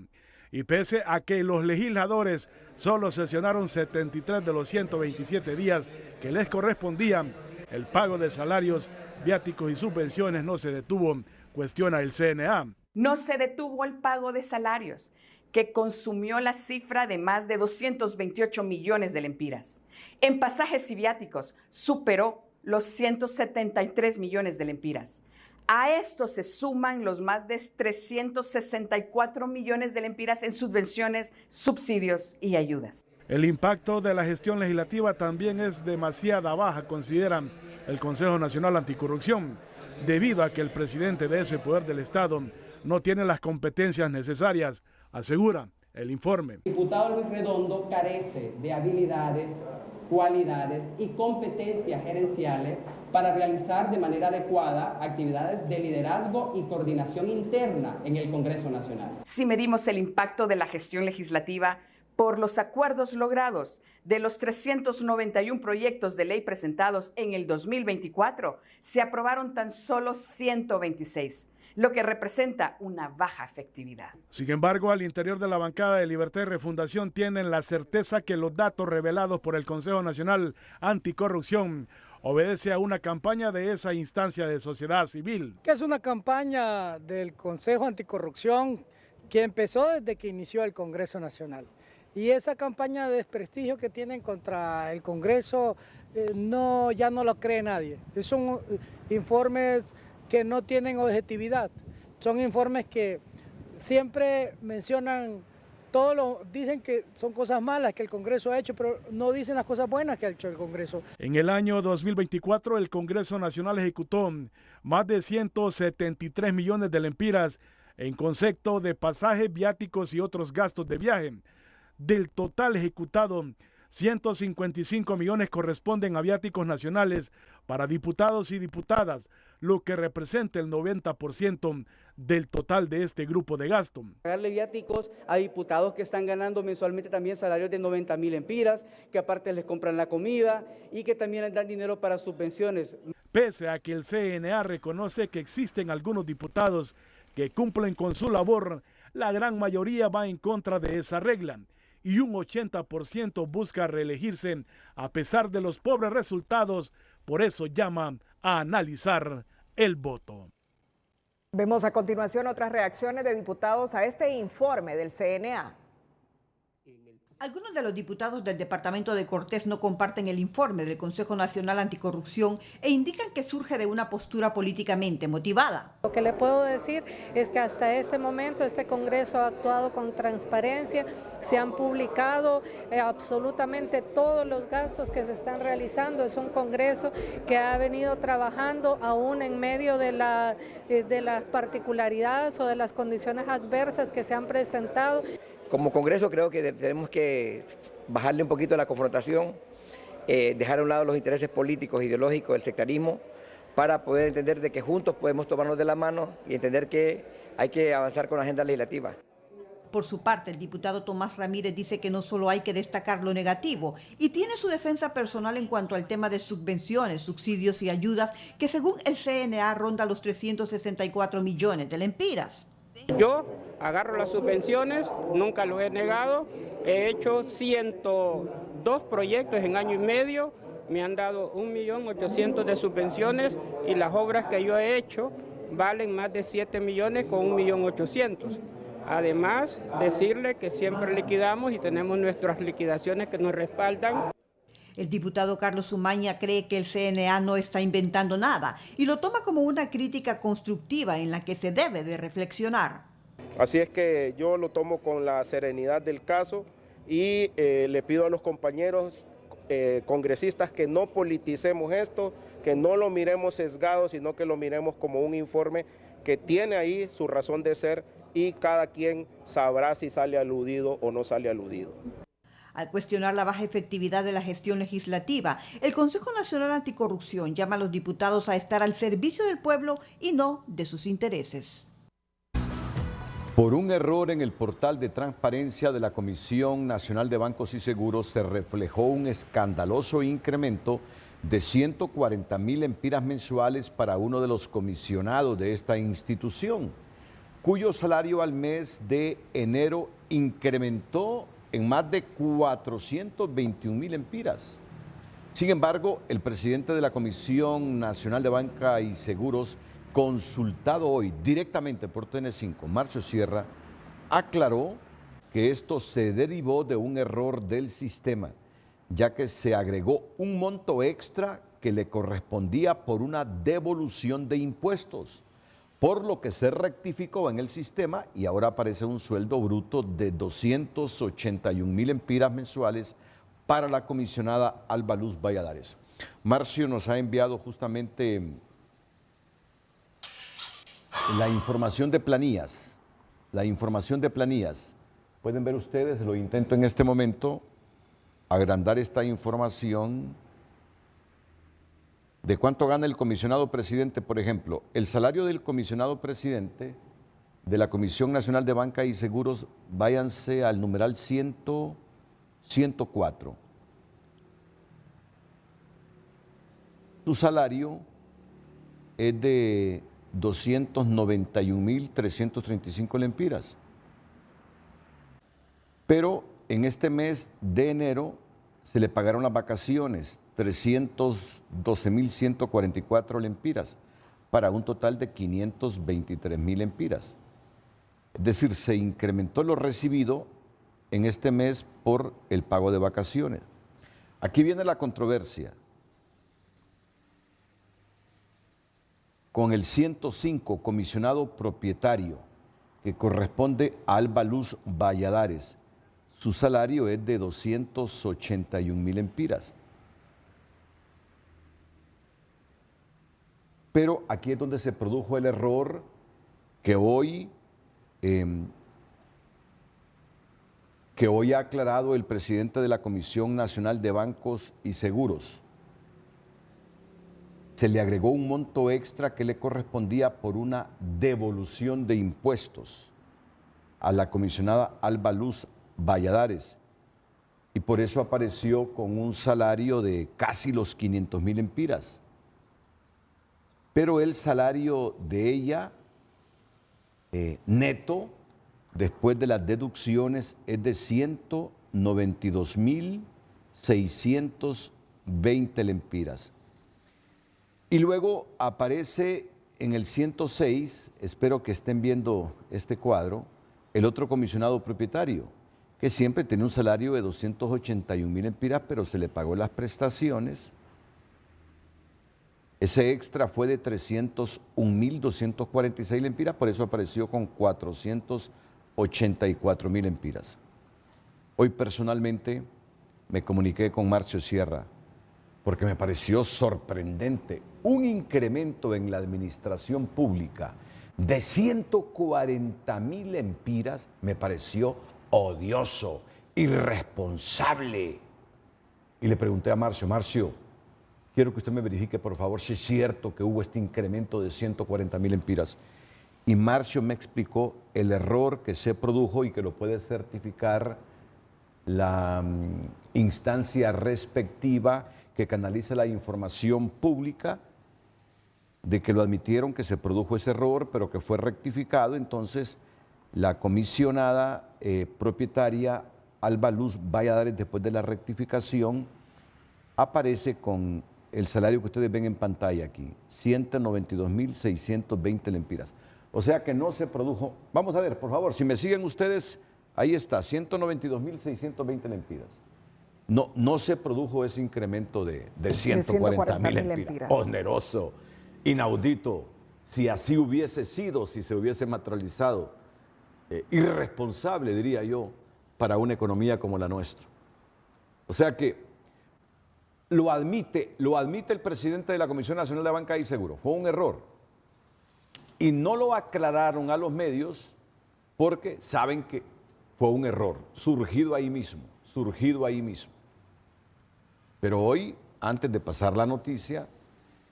Speaker 8: Y pese a que los legisladores solo sesionaron 73 de los 127 días que les correspondían, el pago de salarios, viáticos y subvenciones no se detuvo, cuestiona el CNA.
Speaker 7: No se detuvo el pago de salarios, que consumió la cifra de más de 228 millones de lempiras. En pasajes y viáticos superó los 173 millones de lempiras. A esto se suman los más de 364 millones de lempiras en subvenciones, subsidios y ayudas.
Speaker 8: El impacto de la gestión legislativa también es demasiada baja, consideran el Consejo Nacional Anticorrupción, debido a que el presidente de ese poder del Estado no tiene las competencias necesarias, asegura el informe.
Speaker 24: El diputado Luis Redondo carece de habilidades, cualidades y competencias gerenciales para realizar de manera adecuada actividades de liderazgo y coordinación interna en el Congreso Nacional.
Speaker 7: Si medimos el impacto de la gestión legislativa por los acuerdos logrados de los 391 proyectos de ley presentados en el 2024, se aprobaron tan solo 126. Lo que representa una baja efectividad.
Speaker 8: Sin embargo, al interior de la bancada de Libertad y Refundación tienen la certeza que los datos revelados por el Consejo Nacional Anticorrupción obedece a una campaña de esa instancia de sociedad civil.
Speaker 25: Que es una campaña del Consejo Anticorrupción que empezó desde que inició el Congreso Nacional. Y esa campaña de desprestigio que tienen contra el Congreso ya no lo cree nadie. Son informes que no tienen objetividad. Son informes que siempre mencionan dicen que son cosas malas que el Congreso ha hecho, pero no dicen las cosas buenas que ha hecho el Congreso.
Speaker 8: En el año 2024, el Congreso Nacional ejecutó más de 173 millones de lempiras en concepto de pasajes, viáticos y otros gastos de viaje. Del total ejecutado, 155 millones corresponden a viáticos nacionales para diputados y diputadas, lo que representa el 90% del total de este grupo de gasto.
Speaker 9: Pagarle viáticos a diputados que están ganando mensualmente también salarios de 90.000 lempiras, que aparte les compran la comida y que también les dan dinero para subvenciones.
Speaker 8: Pese a que el CNA reconoce que existen algunos diputados que cumplen con su labor, la gran mayoría va en contra de esa regla y un 80% busca reelegirse a pesar de los pobres resultados. Por eso llaman a analizar el voto.
Speaker 1: Vemos a continuación otras reacciones de diputados a este informe del CNA.
Speaker 4: Algunos de los diputados del departamento de Cortés no comparten el informe del Consejo Nacional Anticorrupción e indican que surge de una postura políticamente motivada.
Speaker 11: Lo que le puedo decir es que hasta este momento este Congreso ha actuado con transparencia, se han publicado absolutamente todos los gastos que se están realizando. Es un Congreso que ha venido trabajando aún en medio de las particularidades o de las condiciones adversas que se han presentado.
Speaker 12: Como Congreso creo que tenemos que bajarle un poquito la confrontación, dejar a un lado los intereses políticos, ideológicos, del sectarismo, para poder entender de que juntos podemos tomarnos de la mano y entender que hay que avanzar con la agenda legislativa.
Speaker 4: Por su parte, el diputado Tomás Ramírez dice que no solo hay que destacar lo negativo y tiene su defensa personal en cuanto al tema de subvenciones, subsidios y ayudas que según el CNA ronda los 364 millones de lempiras.
Speaker 13: Yo agarro las subvenciones, nunca lo he negado, he hecho 102 proyectos en año y medio, me han dado 1.800.000 de subvenciones y las obras que yo he hecho valen más de 7 millones con 1.800.000. Además, decirle que siempre liquidamos y tenemos nuestras liquidaciones que nos respaldan.
Speaker 4: El diputado Carlos Umaña cree que el CNA no está inventando nada y lo toma como una crítica constructiva en la que se debe de reflexionar.
Speaker 14: Así es que yo lo tomo con la serenidad del caso y le pido a los compañeros congresistas que no politicemos esto, que no lo miremos sesgado, sino que lo miremos como un informe que tiene ahí su razón de ser y cada quien sabrá si sale aludido o no sale aludido.
Speaker 4: Al cuestionar la baja efectividad de la gestión legislativa, el Consejo Nacional Anticorrupción llama a los diputados a estar al servicio del pueblo y no de sus intereses.
Speaker 3: Por un error en el portal de transparencia de la Comisión Nacional de Bancos y Seguros se reflejó un escandaloso incremento de 140.000 lempiras mensuales para uno de los comisionados de esta institución, cuyo salario al mes de enero incrementó en más de 421.000 lempiras. Sin embargo, el presidente de la Comisión Nacional de Banca y Seguros, consultado hoy directamente por TN5, Marcio Sierra, aclaró que esto se derivó de un error del sistema, ya que se agregó un monto extra que le correspondía por una devolución de impuestos, por lo que se rectificó en el sistema y ahora aparece un sueldo bruto de 281.000 lempiras mensuales para la comisionada Alba Luz Valladares. Marcio nos ha enviado justamente la información de planillas. Pueden ver ustedes, lo intento en este momento, agrandar esta información. ¿De cuánto gana el comisionado presidente? Por ejemplo, el salario del comisionado presidente de la Comisión Nacional de Banca y Seguros, váyanse al numeral 104. Su salario es de 291.335 lempiras. Pero en este mes de enero se le pagaron las vacaciones, 312.144 lempiras, para un total de 523.000 lempiras. Es decir, se incrementó lo recibido en este mes por el pago de vacaciones. Aquí viene la controversia. Con el 105, comisionado propietario, que corresponde a Alba Luz Valladares. Su salario es de 281.000 empiras. Pero aquí es donde se produjo el error que hoy ha aclarado el presidente de la Comisión Nacional de Bancos y Seguros. Se le agregó un monto extra que le correspondía por una devolución de impuestos a la comisionada Alba Luz Valladares, y por eso apareció con un salario de casi los 500.000 empiras. Pero el salario de ella, neto, después de las deducciones, es de 192.620 lempiras. Y luego aparece en el 106, espero que estén viendo este cuadro, el otro comisionado propietario, que siempre tiene un salario de 281.000 empiras, pero se le pagó las prestaciones. Ese extra fue de 301.246 lempiras, por eso apareció con 484.000 empiras. Hoy personalmente me comuniqué con Marcio Sierra, porque me pareció sorprendente un incremento en la administración pública de 140.000 empiras. Me pareció odioso, irresponsable. Y le pregunté a Marcio, quiero que usted me verifique por favor si es cierto que hubo este incremento de 140.000 empiras. Y Marcio me explicó el error que se produjo y que lo puede certificar la instancia respectiva que canaliza la información pública, de que lo admitieron, que se produjo ese error, pero que fue rectificado. Entonces, la comisionada propietaria Alba Luz Valladares, después de la rectificación, aparece con el salario que ustedes ven en pantalla aquí, 192.620 lempiras. O sea que no se produjo, vamos a ver, por favor, si me siguen ustedes, ahí está, 192.620 lempiras. No se produjo ese incremento de 140.000 empiras. Oneroso, inaudito. Si así hubiese sido, si se hubiese materializado, irresponsable, diría yo, para una economía como la nuestra. O sea que lo admite el presidente de la Comisión Nacional de Banca y Seguro. Fue un error. Y no lo aclararon a los medios porque saben que fue un error, surgido ahí mismo. Pero hoy, antes de pasar la noticia,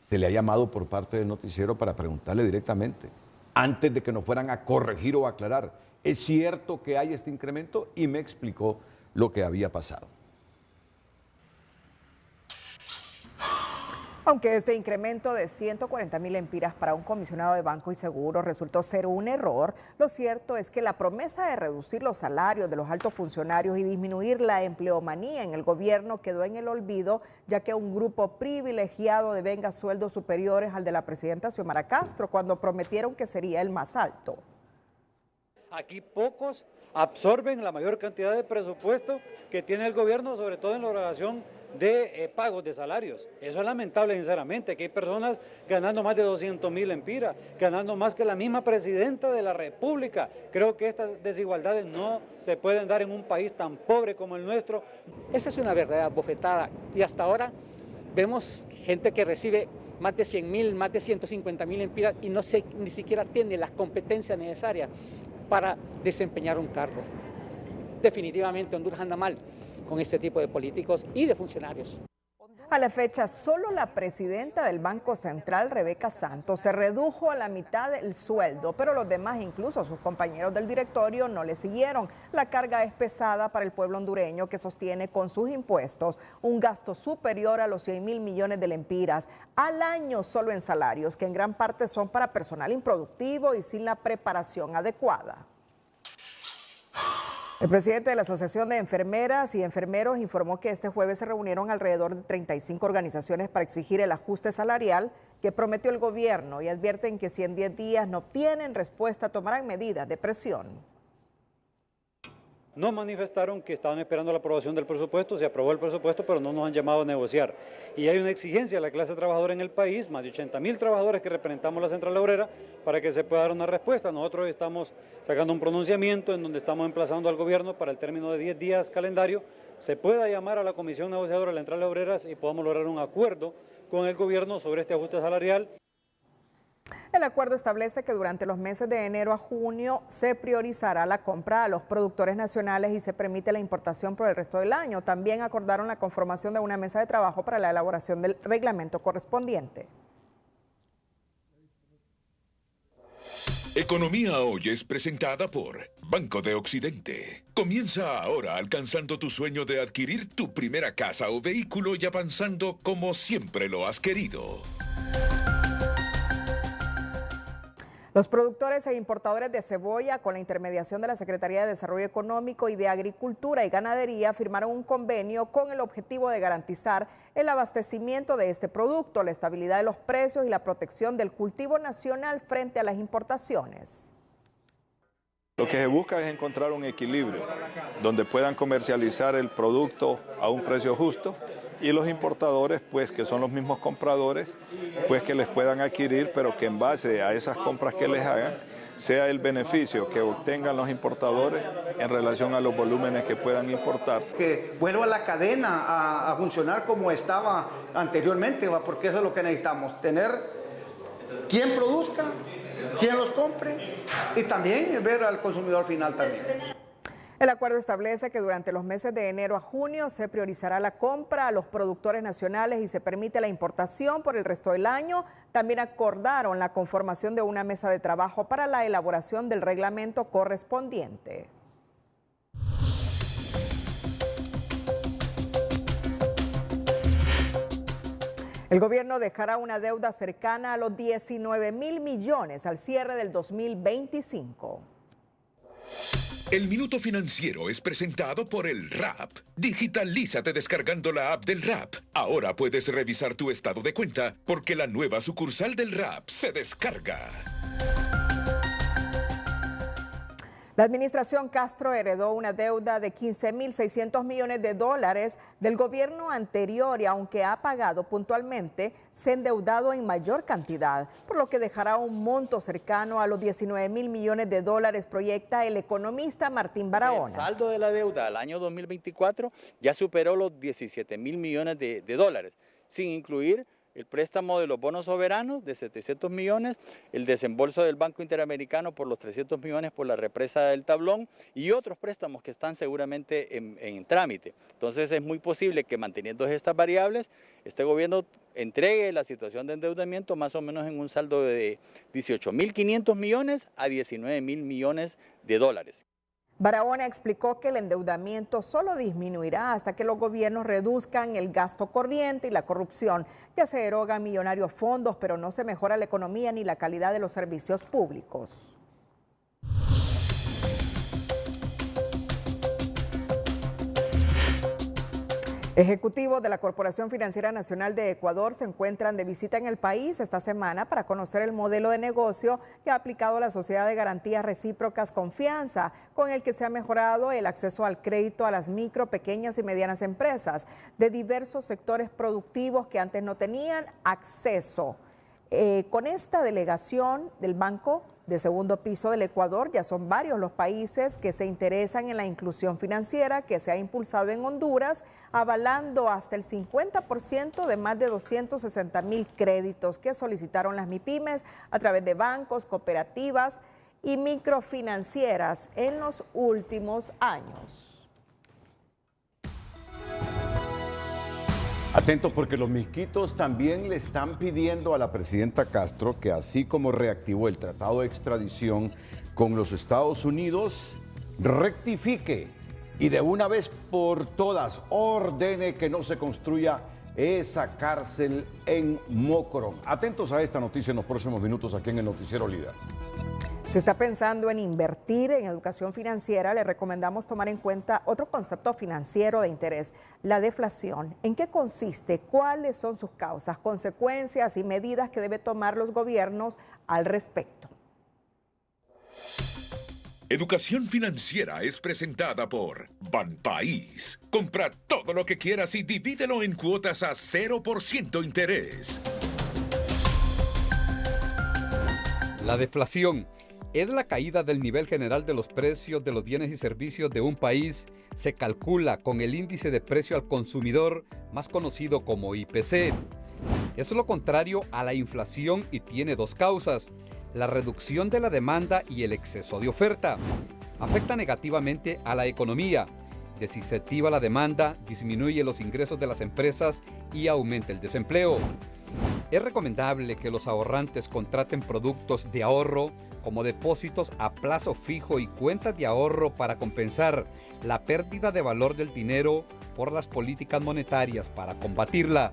Speaker 3: se le ha llamado por parte del noticiero para preguntarle directamente, antes de que nos fueran a corregir o aclarar, ¿es cierto que hay este incremento? Y me explicó lo que había pasado.
Speaker 1: Aunque este incremento de 140.000 empiras para un comisionado de Banco y Seguro resultó ser un error, lo cierto es que la promesa de reducir los salarios de los altos funcionarios y disminuir la empleomanía en el gobierno quedó en el olvido, ya que un grupo privilegiado devenga sueldos superiores al de la presidenta Xiomara Castro cuando prometieron que sería el más alto.
Speaker 2: Aquí pocos absorben la mayor cantidad de presupuesto que tiene el gobierno, sobre todo en la relación de pagos de salarios. Eso es lamentable, sinceramente, que hay personas ganando más de 200.000 empiras, ganando más que la misma presidenta de la República. Creo que estas desigualdades no se pueden dar en un país tan pobre como el nuestro.
Speaker 15: Esa es una verdadera bofetada y hasta ahora vemos gente que recibe más de 100.000, más de 150.000 empiras y ni siquiera tiene las competencias necesarias para desempeñar un cargo. Definitivamente Honduras anda mal con este tipo de políticos y de funcionarios.
Speaker 1: A la fecha, solo la presidenta del Banco Central, Rebeca Santos, se redujo a la mitad del sueldo, pero los demás, incluso sus compañeros del directorio, no le siguieron. La carga es pesada para el pueblo hondureño, que sostiene con sus impuestos un gasto superior a los 100.000 millones de lempiras al año solo en salarios, que en gran parte son para personal improductivo y sin la preparación adecuada. El presidente de la Asociación de Enfermeras y Enfermeros informó que este jueves se reunieron alrededor de 35 organizaciones para exigir el ajuste salarial que prometió el gobierno y advierten que si en 10 días no obtienen respuesta tomarán medidas de presión.
Speaker 2: nos manifestaron que estaban esperando la aprobación del presupuesto, se aprobó el presupuesto, pero no nos han llamado a negociar. Y hay una exigencia de la clase trabajadora en el país, más de 80.000 trabajadores que representamos la Central Obrera, para que se pueda dar una respuesta. Nosotros estamos sacando un pronunciamiento en donde estamos emplazando al gobierno para el término de 10 días calendario, se pueda llamar a la Comisión Negociadora de la Central Obreras y podamos lograr un acuerdo con el gobierno sobre este ajuste salarial.
Speaker 1: El acuerdo establece que durante los meses de enero a junio se priorizará la compra a los productores nacionales y se permite la importación por el resto del año. También acordaron la conformación de una mesa de trabajo para la elaboración del reglamento correspondiente.
Speaker 10: Economía Hoy es presentada por Banco de Occidente. Comienza ahora alcanzando tu sueño de adquirir tu primera casa o vehículo y avanzando como siempre lo has querido.
Speaker 1: Los productores e importadores de cebolla, con la intermediación de la Secretaría de Desarrollo Económico y de Agricultura y Ganadería, firmaron un convenio con el objetivo de garantizar el abastecimiento de este producto, la estabilidad de los precios y la protección del cultivo nacional frente a las importaciones.
Speaker 16: Lo que se busca es encontrar un equilibrio donde puedan comercializar el producto a un precio justo y los importadores, pues que son los mismos compradores, pues que les puedan adquirir, pero que en base a esas compras que les hagan, sea el beneficio que obtengan los importadores en relación a los volúmenes que puedan importar.
Speaker 17: Que vuelva la cadena a funcionar como estaba anteriormente, porque eso es lo que necesitamos, tener quien produzca, quien los compre y también ver al consumidor final también.
Speaker 1: El acuerdo establece que durante los meses de enero a junio se priorizará la compra a los productores nacionales y se permite la importación por el resto del año. También acordaron la conformación de una mesa de trabajo para la elaboración del reglamento correspondiente. El gobierno dejará una deuda cercana a los 19.000 millones al cierre del 2025.
Speaker 10: El Minuto Financiero es presentado por el RAP. Digitalízate descargando la app del RAP. Ahora puedes revisar tu estado de cuenta porque la nueva sucursal del RAP se descarga.
Speaker 1: La administración Castro heredó una deuda de 15.600 millones de dólares del gobierno anterior y aunque ha pagado puntualmente, se ha endeudado en mayor cantidad, por lo que dejará un monto cercano a los 19.000 millones de dólares, proyecta el economista Martín Barahona.
Speaker 18: El saldo de la deuda al año 2024 ya superó los 17.000 millones de dólares, sin incluir el préstamo de los bonos soberanos de 700 millones, el desembolso del Banco Interamericano por los 300 millones por la represa del Tablón y otros préstamos que están seguramente en trámite. Entonces es muy posible que manteniendo estas variables, este gobierno entregue la situación de endeudamiento más o menos en un saldo de 18.500 millones a 19.000 millones de dólares.
Speaker 1: Barahona explicó que el endeudamiento solo disminuirá hasta que los gobiernos reduzcan el gasto corriente y la corrupción. Ya se erogan millonarios fondos, pero no se mejora la economía ni la calidad de los servicios públicos. Ejecutivos de la Corporación Financiera Nacional de Ecuador se encuentran de visita en el país esta semana para conocer el modelo de negocio que ha aplicado la Sociedad de Garantías Recíprocas Confianza, con el que se ha mejorado el acceso al crédito a las micro, pequeñas y medianas empresas de diversos sectores productivos que antes no tenían acceso. Con esta delegación del Banco de Segundo Piso del Ecuador, ya son varios los países que se interesan en la inclusión financiera que se ha impulsado en Honduras, avalando hasta el 50% de más de 260.000 créditos que solicitaron las MIPYMES a través de bancos, cooperativas y microfinancieras en los últimos años.
Speaker 3: Atentos porque los misquitos también le están pidiendo a la presidenta Castro que así como reactivó el tratado de extradición con los Estados Unidos, rectifique y de una vez por todas ordene que no se construya esa cárcel en Mocorón. Atentos a esta noticia en los próximos minutos aquí en el Noticiero Líder.
Speaker 1: Si está pensando en invertir en educación financiera, le recomendamos tomar en cuenta otro concepto financiero de interés, la deflación. ¿En qué consiste? ¿Cuáles son sus causas, consecuencias y medidas que deben tomar los gobiernos al respecto?
Speaker 10: Educación Financiera es presentada por Banpaís. Compra todo lo que quieras y divídelo en cuotas a 0% interés.
Speaker 6: La deflación es la caída del nivel general de los precios de los bienes y servicios de un país. Se calcula con el índice de precio al consumidor, más conocido como IPC. Es lo contrario a la inflación y tiene dos causas: la reducción de la demanda y el exceso de oferta. Afecta negativamente a la economía. Desincentiva la demanda, disminuye los ingresos de las empresas y aumenta el desempleo. Es recomendable que los ahorrantes contraten productos de ahorro como depósitos a plazo fijo y cuentas de ahorro para compensar la pérdida de valor del dinero por las políticas monetarias para combatirla.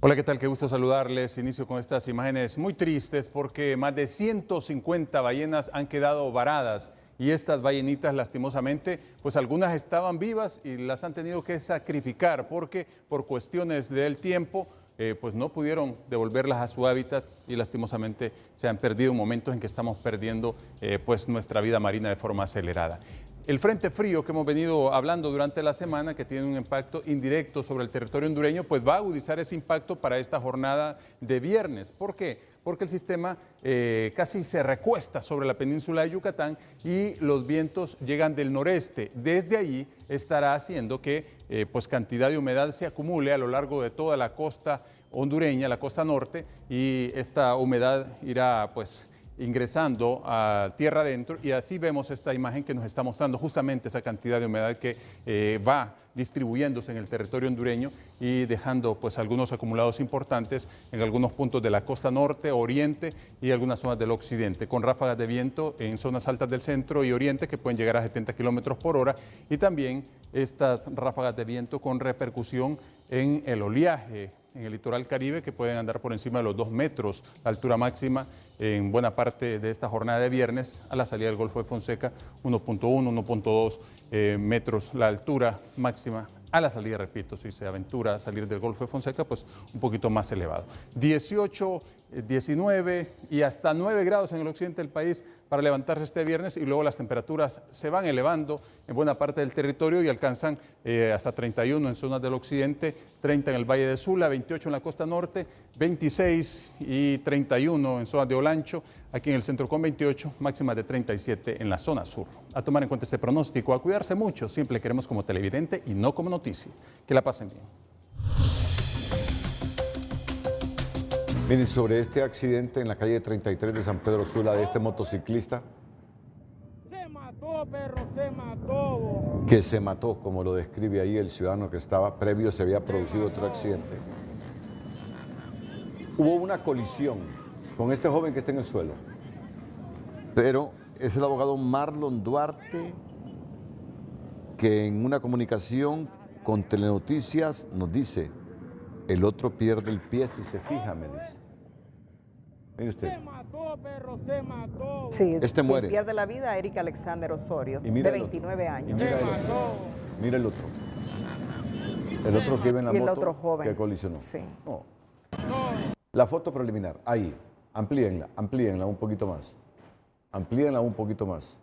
Speaker 19: Hola, ¿qué tal? Qué gusto saludarles. Inicio con estas imágenes muy tristes porque más de 150 ballenas han quedado varadas y estas ballenitas, lastimosamente, pues algunas estaban vivas y las han tenido que sacrificar porque por cuestiones del tiempo pues no pudieron devolverlas a su hábitat y lastimosamente se han perdido momentos en que estamos perdiendo pues nuestra vida marina de forma acelerada. El frente frío que hemos venido hablando durante la semana, que tiene un impacto indirecto sobre el territorio hondureño, pues va a agudizar ese impacto para esta jornada de viernes. ¿Por qué? Porque el sistema casi se recuesta sobre la península de Yucatán y los vientos llegan del noreste. Desde allí estará haciendo que pues cantidad de humedad se acumule a lo largo de toda la costa hondureña, la costa norte, y esta humedad irá pues ingresando a tierra adentro y así vemos esta imagen que nos está mostrando justamente esa cantidad de humedad que va distribuyéndose en el territorio hondureño y dejando pues algunos acumulados importantes en algunos puntos de la costa norte, oriente y algunas zonas del occidente, con ráfagas de viento en zonas altas del centro y oriente que pueden llegar a 70 kilómetros por hora y también estas ráfagas de viento con repercusión en el oleaje en el litoral caribe que pueden andar por encima de los 2 metros de altura máxima en buena parte de esta jornada de viernes a la salida del Golfo de Fonseca, 1.1, 1.2 metros la altura máxima a la salida, repito, si se aventura a salir del Golfo de Fonseca, pues un poquito más elevado. 18, 19 y hasta 9 grados en el occidente del país para levantarse este viernes y luego las temperaturas se van elevando en buena parte del territorio y alcanzan hasta 31 en zonas del occidente, 30 en el Valle de Sula, 28 en la costa norte, 26 y 31 en zonas de Olancho, aquí en el centro con 28, máximas de 37 en la zona sur. A tomar en cuenta este pronóstico, a cuidarse mucho, siempre queremos como televidente y no como noticia. Que la pasen bien.
Speaker 3: Miren, sobre este accidente en la calle 33 de San Pedro Sula de este motociclista.
Speaker 20: Se mató, perro, se mató.
Speaker 3: Que se mató, como lo describe ahí el ciudadano que estaba previo, se había producido otro accidente. Hubo una colisión con este joven que está en el suelo. Pero es el abogado Marlon Duarte que en una comunicación con Telenoticias nos dice: el otro pierde el pie si se fija, me dice. Mire usted.
Speaker 20: Se mató, perro, se mató.
Speaker 1: Sí,
Speaker 3: este muere.
Speaker 1: Pierde la vida Erika Alexander Osorio,
Speaker 3: Y mira
Speaker 1: de
Speaker 3: el otro.
Speaker 1: 29 años.
Speaker 3: Y mira el otro. Mira el otro. El otro que iba en la
Speaker 1: Y el
Speaker 3: moto
Speaker 1: otro joven.
Speaker 3: que colisionó.
Speaker 1: Sí.
Speaker 3: No. La foto preliminar, ahí. Amplíenla un poquito más. Amplíenla un poquito más.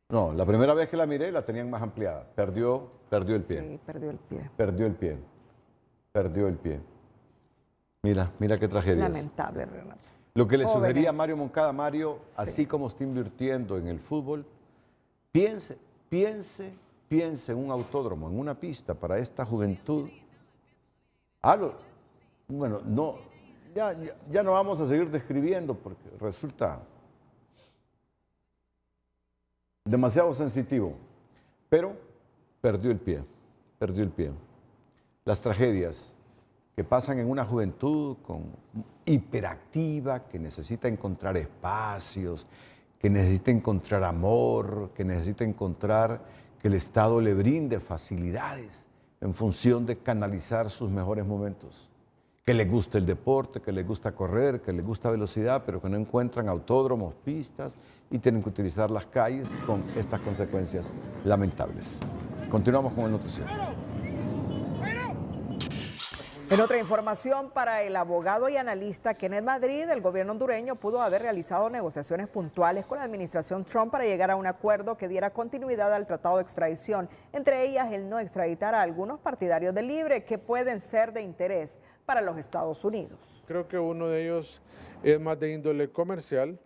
Speaker 3: No, la primera vez que la miré la tenían más ampliada. Perdió el pie.
Speaker 1: Sí, perdió el pie.
Speaker 3: Perdió el pie. Perdió el pie. Mira qué tragedia.
Speaker 1: Lamentable, Renato.
Speaker 3: Lo que le
Speaker 1: Jóvenes.
Speaker 3: sugería a Mario Moncada, Mario,
Speaker 1: Sí.
Speaker 3: así como está invirtiendo en el fútbol, piense en un autódromo, en una pista para esta juventud. Bueno, no, ya no vamos a seguir describiendo porque resulta demasiado sensitivo, pero perdió el pie. Las tragedias que pasan en una juventud hiperactiva, que necesita encontrar espacios, que necesita encontrar amor, que necesita encontrar que el Estado le brinde facilidades en función de canalizar sus mejores momentos. que les gusta el deporte, que les gusta correr, que les gusta velocidad, pero que no encuentran autódromos, pistas y tienen que utilizar las calles con estas consecuencias lamentables. Continuamos con el noticiero.
Speaker 1: En otra información, para el abogado y analista Kenneth Madrid, el gobierno hondureño pudo haber realizado negociaciones puntuales con la administración Trump para llegar a un acuerdo que diera continuidad al tratado de extradición, entre ellas el no extraditar a algunos partidarios del Libre que pueden ser de interés para los Estados Unidos.
Speaker 5: Creo que uno de ellos es más de índole comercial,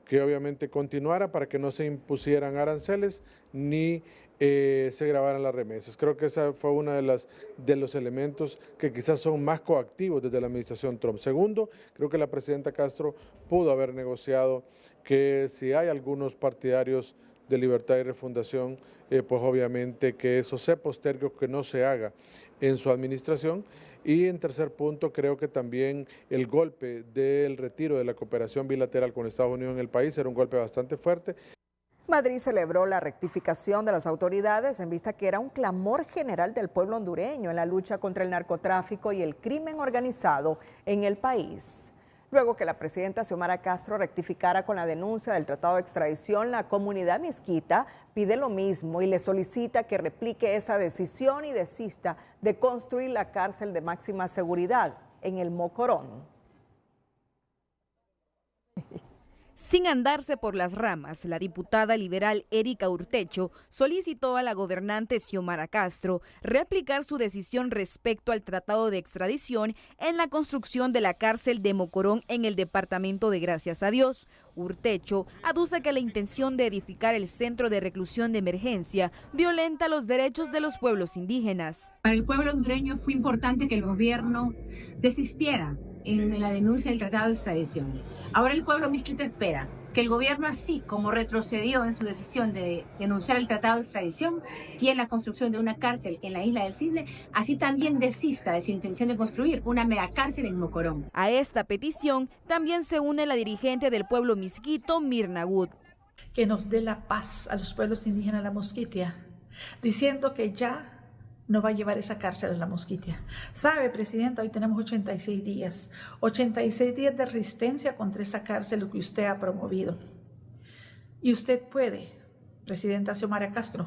Speaker 5: que obviamente continuara para que no se impusieran aranceles ni se grabaran las remesas. Creo que esa fue una de los elementos que quizás son más coactivos desde la administración Trump. Segundo, creo que la presidenta Castro pudo haber negociado que si hay algunos partidarios de Libertad y Refundación, pues obviamente que eso se postergue, que no se haga en su administración. Y en tercer punto, creo que también el golpe del retiro de la cooperación bilateral con Estados Unidos en el país era un golpe bastante fuerte.
Speaker 1: Madrid celebró la rectificación de las autoridades en vista que era un clamor general del pueblo hondureño en la lucha contra el narcotráfico y el crimen organizado en el país. Luego que la presidenta Xiomara Castro rectificara con la denuncia del tratado de extradición, la comunidad misquita pide lo mismo y le solicita que replique esa decisión y desista de construir la cárcel de máxima seguridad en el Mocorón.
Speaker 21: Sin andarse por las ramas, la diputada liberal Erika Urtecho solicitó a la gobernante Xiomara Castro reaplicar su decisión respecto al tratado de extradición en la construcción de la cárcel de Mocorón en el departamento de Gracias a Dios. Urtecho aduce que la intención de edificar el centro de reclusión de emergencia violenta los derechos de los pueblos indígenas.
Speaker 22: Para el pueblo hondureño fue importante que el gobierno desistiera en la denuncia del tratado de extradición. Ahora el pueblo misquito espera que el gobierno, así como retrocedió en su decisión de denunciar el tratado de extradición y en la construcción de una cárcel en la isla del Cisne, así también desista de su intención de construir una megacárcel en Mocorón.
Speaker 21: A esta petición también se une la dirigente del pueblo misquito, Mirna Wood.
Speaker 23: Que nos dé la paz a los pueblos indígenas de la Mosquitia, diciendo que ya no va a llevar esa cárcel a la Mosquitia. Sabe, Presidenta, hoy tenemos 86 días de resistencia contra esa cárcel que usted ha promovido. Y usted puede, Presidenta Xiomara Castro,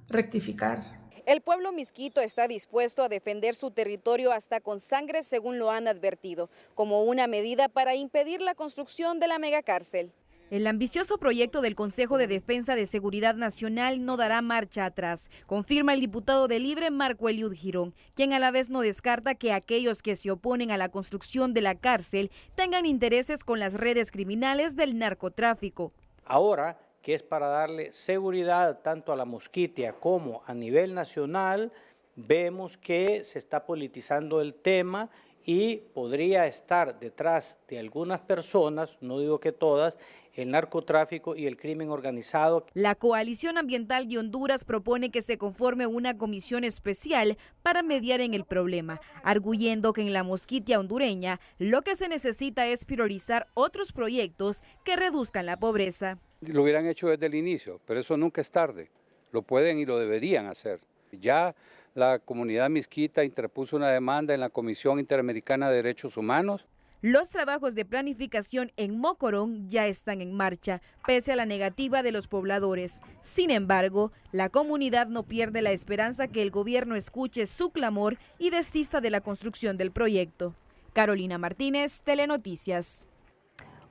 Speaker 23: rectificar.
Speaker 21: El pueblo misquito está dispuesto a defender su territorio hasta con sangre, según lo han advertido, como una medida para impedir la construcción de la megacárcel. El ambicioso proyecto del Consejo de Defensa de Seguridad Nacional no dará marcha atrás, confirma el diputado de Libre Marco Eliud Girón, quien a la vez no descarta que aquellos que se oponen a la construcción de la cárcel tengan intereses con las redes criminales del narcotráfico.
Speaker 24: Ahora, que es para darle seguridad tanto a la Mosquitia como a nivel nacional, vemos que se está politizando el tema y podría estar detrás de algunas personas, no digo que todas, el narcotráfico y el crimen organizado.
Speaker 21: La Coalición Ambiental de Honduras propone que se conforme una comisión especial para mediar en el problema, arguyendo que en la Mosquitia hondureña lo que se necesita es priorizar otros proyectos que reduzcan la pobreza.
Speaker 6: Lo hubieran hecho desde el inicio, pero eso nunca es tarde. Lo pueden y lo deberían hacer. Ya la comunidad misquita interpuso una demanda en la Comisión Interamericana de Derechos Humanos.
Speaker 21: Los trabajos de planificación en Mocorón ya están en marcha, pese a la negativa de los pobladores. Sin embargo, la comunidad no pierde la esperanza que el gobierno escuche su clamor y desista de la construcción del proyecto. Carolina Martínez, Telenoticias.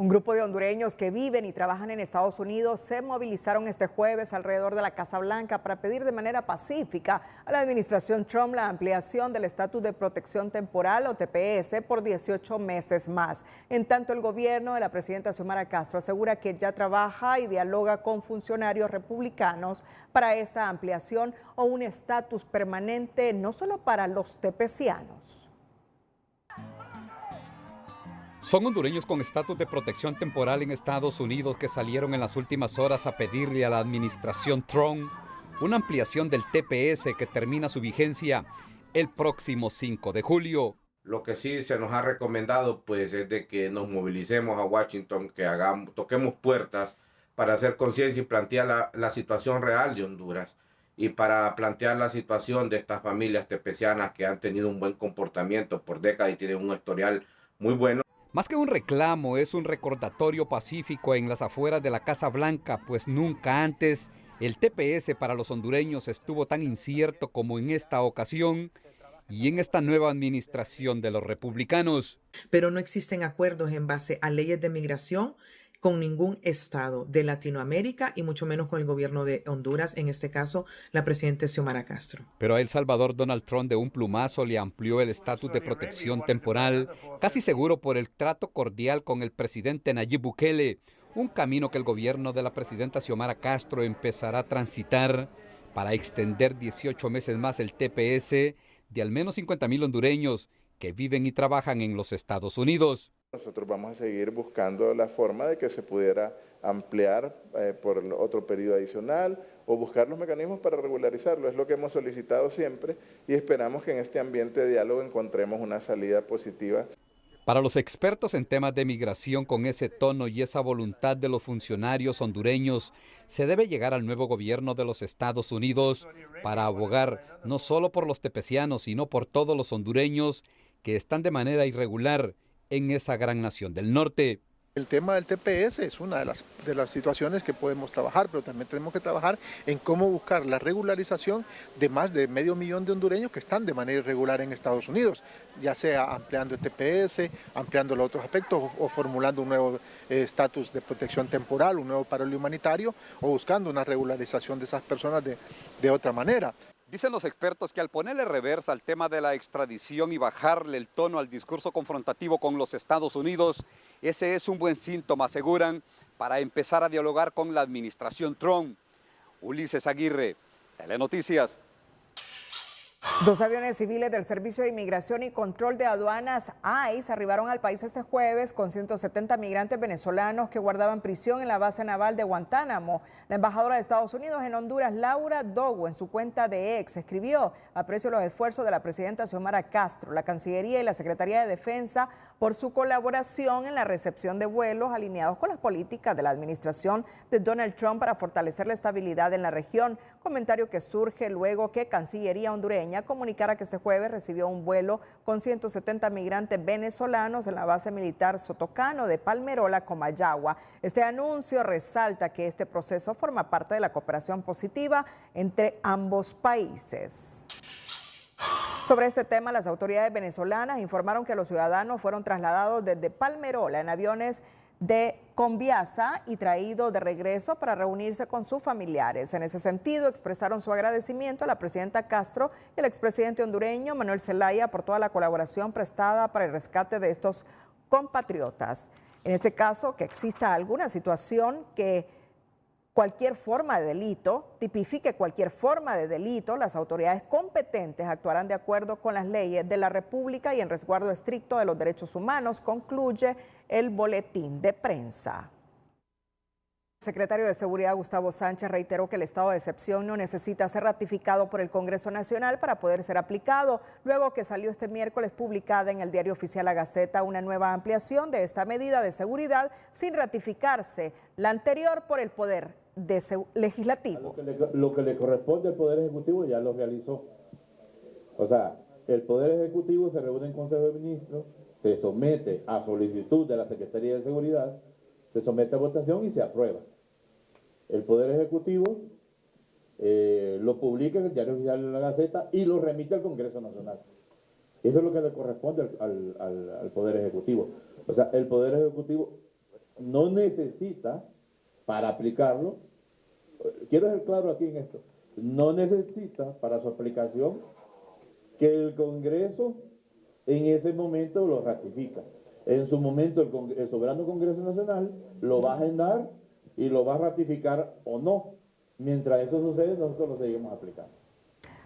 Speaker 1: Un grupo de hondureños que viven y trabajan en Estados Unidos se movilizaron este jueves alrededor de la Casa Blanca para pedir de manera pacífica a la administración Trump la ampliación del estatus de protección temporal o TPS por 18 meses más. En tanto, el gobierno de la presidenta Xiomara Castro asegura que ya trabaja y dialoga con funcionarios republicanos para esta ampliación o un estatus permanente no solo para los tepecianos.
Speaker 6: Son hondureños con estatus de protección temporal en Estados Unidos que salieron en las últimas horas a pedirle a la administración Trump una ampliación del TPS que termina su vigencia el próximo 5 de julio.
Speaker 26: Lo que sí se nos ha recomendado pues es de que nos movilicemos a Washington, que toquemos puertas para hacer conciencia y plantear la situación real de Honduras. y para plantear la situación de estas familias tepecianas que han tenido un buen comportamiento por décadas y tienen un historial muy bueno.
Speaker 6: Más que un reclamo, es un recordatorio pacífico en las afueras de la Casa Blanca, pues nunca antes el TPS para los hondureños estuvo tan incierto como en esta ocasión y en esta nueva administración de los republicanos.
Speaker 7: Pero no existen acuerdos en base a leyes de migración con ningún estado de Latinoamérica y mucho menos con el gobierno de Honduras, en este caso la presidenta Xiomara Castro.
Speaker 6: Pero a El Salvador, Donald Trump de un plumazo le amplió el estatus de protección temporal, casi seguro por el trato cordial con el presidente Nayib Bukele, un camino que el gobierno de la presidenta Xiomara Castro empezará a transitar para extender 18 meses más el TPS de al menos 50,000 hondureños que viven y trabajan en los Estados Unidos.
Speaker 8: Nosotros vamos a seguir buscando la forma de que se pudiera ampliar por otro periodo adicional o buscar los mecanismos para regularizarlo. Es lo que hemos solicitado siempre y esperamos que en este ambiente de diálogo encontremos una salida positiva.
Speaker 6: Para los expertos en temas de migración, con ese tono y esa voluntad de los funcionarios hondureños, se debe llegar al nuevo gobierno de los Estados Unidos para abogar no solo por los tepecianos, sino por todos los hondureños que están de manera irregular en esa gran nación del norte.
Speaker 9: El tema del TPS es una de las situaciones que podemos trabajar, pero también tenemos que trabajar en cómo buscar la regularización de más de 500,000 de hondureños que están de manera irregular en Estados Unidos, ya sea ampliando el TPS, ampliando los otros aspectos o formulando un nuevo estatus de protección temporal, un nuevo parol humanitario o buscando una regularización de esas personas de otra manera.
Speaker 6: Dicen los expertos que al ponerle reversa al tema de la extradición y bajarle el tono al discurso confrontativo con los Estados Unidos, ese es un buen síntoma, aseguran, para empezar a dialogar con la administración Trump. Ulises Aguirre, Telenoticias.
Speaker 1: 2 aviones civiles del Servicio de Inmigración y Control de Aduanas, ICE, arribaron al país este jueves con 170 migrantes venezolanos que guardaban prisión en la base naval de Guantánamo. La embajadora de Estados Unidos en Honduras, Laura Dogo, en su cuenta de X, escribió: aprecio los esfuerzos de la presidenta Xiomara Castro, la Cancillería y la Secretaría de Defensa por su colaboración en la recepción de vuelos alineados con las políticas de la administración de Donald Trump para fortalecer la estabilidad en la región. Comentario que surge luego que Cancillería hondureña comunicara que este jueves recibió un vuelo con 170 migrantes venezolanos en la base militar Sotocano de Palmerola, Comayagua. Este anuncio resalta que este proceso forma parte de la cooperación positiva entre ambos países. Sobre este tema, las autoridades venezolanas informaron que los ciudadanos fueron trasladados desde Palmerola en aviones de Conviasa y traídos de regreso para reunirse con sus familiares. En ese sentido, expresaron su agradecimiento a la presidenta Castro y al expresidente hondureño Manuel Zelaya por toda la colaboración prestada para el rescate de estos compatriotas. En este caso, que exista alguna situación que cualquier forma de delito, tipifique cualquier forma de delito, las autoridades competentes actuarán de acuerdo con las leyes de la República y en resguardo estricto de los derechos humanos, concluye el boletín de prensa. El secretario de Seguridad, Gustavo Sánchez, reiteró que el estado de excepción no necesita ser ratificado por el Congreso Nacional para poder ser aplicado, luego que salió este miércoles publicada en el Diario Oficial La Gaceta una nueva ampliación de esta medida de seguridad sin ratificarse la anterior por el Poder Legislativo.
Speaker 11: Lo que le corresponde al Poder Ejecutivo ya lo realizó. O sea, el Poder Ejecutivo se reúne en Consejo de Ministros, se somete a solicitud de la Secretaría de Seguridad, se somete a votación y se aprueba. El Poder Ejecutivo lo publica en el Diario Oficial de la Gaceta y lo remite al Congreso Nacional. Eso es lo que le corresponde al Poder Ejecutivo. O sea, el Poder Ejecutivo no necesita, para aplicarlo, quiero ser claro aquí en esto, no necesita para su aplicación que el Congreso en ese momento lo ratifica. En su momento el soberano Congreso Nacional lo va a agendar y lo va a ratificar o no. Mientras eso sucede, nosotros lo seguimos aplicando.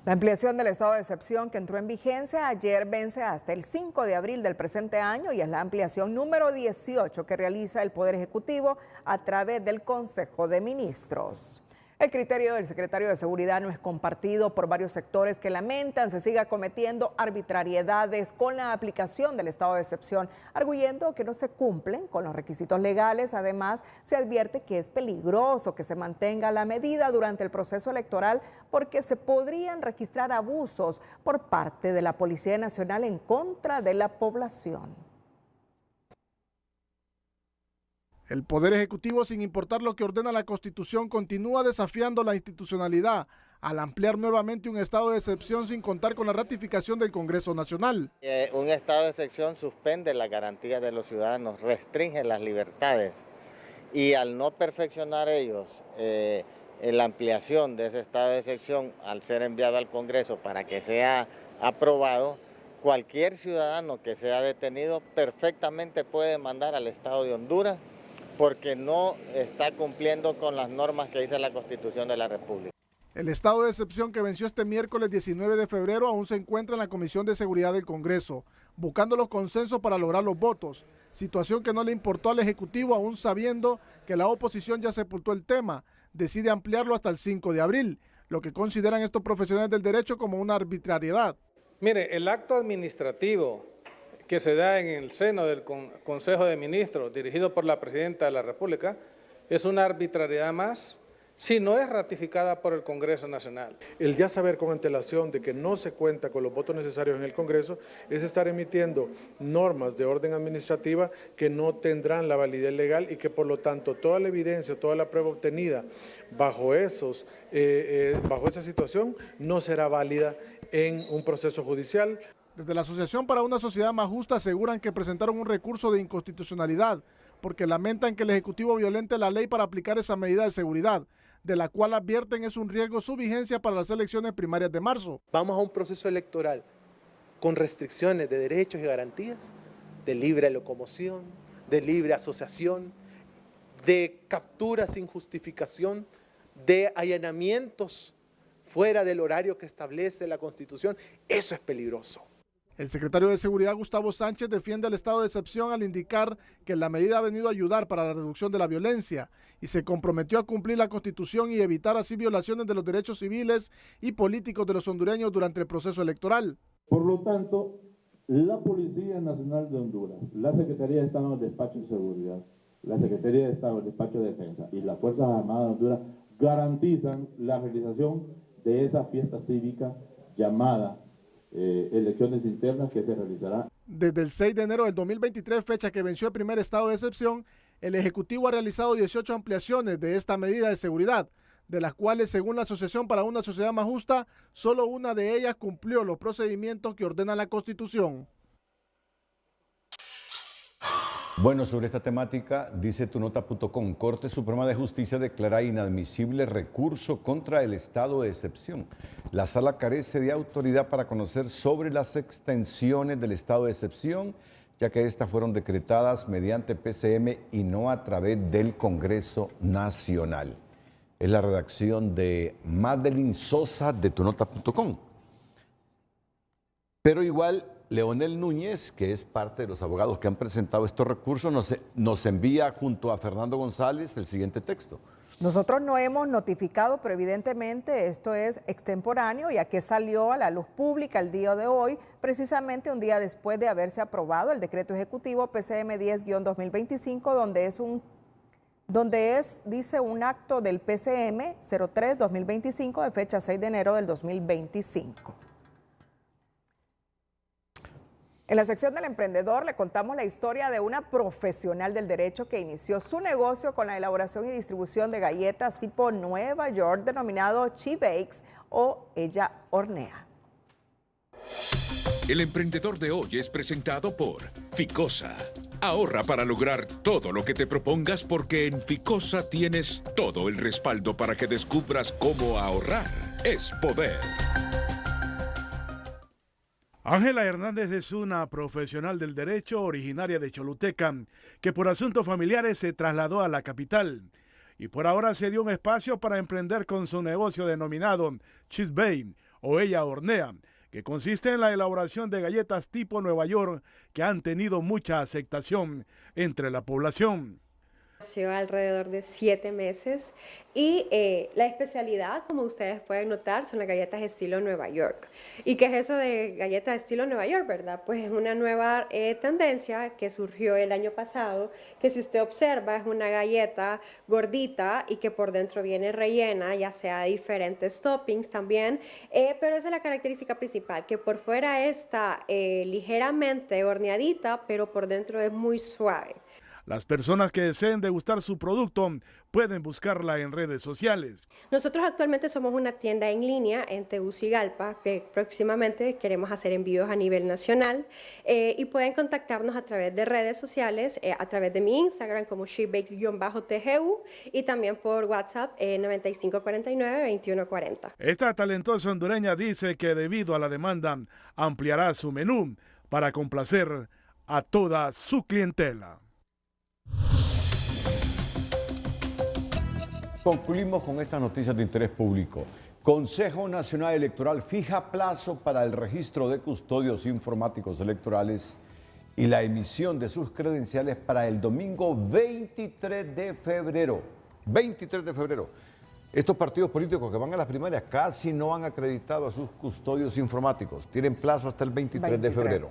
Speaker 1: La ampliación del estado de excepción que entró en vigencia ayer vence hasta el 5 de abril del presente año y es la ampliación número 18 que realiza el Poder Ejecutivo a través del Consejo de Ministros. El criterio del secretario de Seguridad no es compartido por varios sectores que lamentan se siga cometiendo arbitrariedades con la aplicación del estado de excepción, arguyendo que no se cumplen con los requisitos legales. Además, se advierte que es peligroso que se mantenga la medida durante el proceso electoral porque se podrían registrar abusos por parte de la Policía Nacional en contra de la población.
Speaker 4: El Poder Ejecutivo, sin importar lo que ordena la Constitución, continúa desafiando la institucionalidad al ampliar nuevamente un estado de excepción sin contar con la ratificación del Congreso Nacional.
Speaker 12: Un estado de excepción suspende las garantías de los ciudadanos, restringe las libertades y al no perfeccionar ellos la ampliación de ese estado de excepción, al ser enviado al Congreso para que sea aprobado, cualquier ciudadano que sea detenido perfectamente puede demandar al Estado de Honduras porque no está cumpliendo con las normas que dice la Constitución de la República.
Speaker 4: El estado de excepción que venció este miércoles 19 de febrero aún se encuentra en la Comisión de Seguridad del Congreso, buscando los consensos para lograr los votos, situación que no le importó al Ejecutivo aún sabiendo que la oposición ya sepultó el tema, decide ampliarlo hasta el 5 de abril, lo que consideran estos profesionales del derecho como una arbitrariedad.
Speaker 13: Mire, el acto administrativo que se da en el seno del Consejo de Ministros, dirigido por la Presidenta de la República, es una arbitrariedad más si no es ratificada por el Congreso Nacional.
Speaker 5: El ya saber con antelación de que no se cuenta con los votos necesarios en el Congreso es estar emitiendo normas de orden administrativa que no tendrán la validez legal y que por lo tanto toda la evidencia, toda la prueba obtenida bajo esa situación no será válida en un proceso judicial.
Speaker 4: Desde la Asociación para una Sociedad Más Justa aseguran que presentaron un recurso de inconstitucionalidad porque lamentan que el Ejecutivo violente la ley para aplicar esa medida de seguridad, de la cual advierten es un riesgo su vigencia para las elecciones primarias de marzo.
Speaker 14: Vamos a un proceso electoral con restricciones de derechos y garantías, de libre locomoción, de libre asociación, de captura sin justificación, de allanamientos fuera del horario que establece la Constitución. Eso es peligroso.
Speaker 4: El secretario de Seguridad, Gustavo Sánchez, defiende el estado de excepción al indicar que la medida ha venido a ayudar para la reducción de la violencia y se comprometió a cumplir la Constitución y evitar así violaciones de los derechos civiles y políticos de los hondureños durante el proceso electoral.
Speaker 11: Por lo tanto, la Policía Nacional de Honduras, la Secretaría de Estado del Despacho de Seguridad, la Secretaría de Estado del Despacho de Defensa y las Fuerzas Armadas de Honduras garantizan la realización de esa fiesta cívica llamada elecciones internas que se realizará.
Speaker 4: Desde el 6 de enero del 2023, fecha que venció el primer estado de excepción, el Ejecutivo ha realizado 18 ampliaciones de esta medida de seguridad, de las cuales, según la Asociación para una Sociedad Más Justa, solo una de ellas cumplió los procedimientos que ordena la Constitución.
Speaker 3: Bueno, sobre esta temática, dice tunota.com, Corte Suprema de Justicia declara inadmisible recurso contra el estado de excepción. La sala carece de autoridad para conocer sobre las extensiones del estado de excepción, ya que estas fueron decretadas mediante PCM y no a través del Congreso Nacional. Es la redacción de Madeline Sosa de tunota.com. Pero igual, Leonel Núñez, que es parte de los abogados que han presentado estos recursos, nos envía junto a Fernando González el siguiente texto.
Speaker 1: Nosotros no hemos notificado, pero evidentemente esto es extemporáneo, ya que salió a la luz pública el día de hoy, precisamente un día después de haberse aprobado el decreto ejecutivo PCM 10-2025, dice un acto del PCM 03-2025 de fecha 6 de enero del 2025. En la sección del emprendedor le contamos la historia de una profesional del derecho que inició su negocio con la elaboración y distribución de galletas tipo Nueva York, denominado She Bakes o Ella Hornea.
Speaker 10: El emprendedor de hoy es presentado por Ficosa. Ahorra para lograr todo lo que te propongas porque en Ficosa tienes todo el respaldo para que descubras cómo ahorrar es poder.
Speaker 15: Ángela Hernández es una profesional del derecho originaria de Choluteca, que por asuntos familiares se trasladó a la capital y por ahora se dio un espacio para emprender con su negocio denominado She Bakes o Ella Hornea, que consiste en la elaboración de galletas tipo Nueva York que han tenido mucha aceptación entre la población.
Speaker 2: Nació alrededor de 7 meses y la especialidad, como ustedes pueden notar, son las galletas estilo Nueva York. ¿Y qué es eso de galletas estilo Nueva York, verdad? Pues es una nueva tendencia que surgió el año pasado, que si usted observa es una galleta gordita y que por dentro viene rellena, ya sea de diferentes toppings también, pero esa es la característica principal, que por fuera está ligeramente horneadita, pero por dentro es muy suave.
Speaker 15: Las personas que deseen degustar su producto pueden buscarla en redes sociales.
Speaker 2: Nosotros actualmente somos una tienda en línea en Tegucigalpa, que próximamente queremos hacer envíos a nivel nacional y pueden contactarnos a través de redes sociales, a través de mi Instagram como shebakes_tgu y también por WhatsApp 9549-2140.
Speaker 15: Esta talentosa hondureña dice que debido a la demanda ampliará su menú para complacer a toda su clientela.
Speaker 3: Concluimos con estas noticias de interés público. Consejo Nacional Electoral fija plazo para el registro de custodios informáticos electorales y la emisión de sus credenciales para el domingo 23 de febrero. 23 de febrero. Estos partidos políticos que van a las primarias casi no han acreditado a sus custodios informáticos. Tienen plazo hasta el 23 de febrero.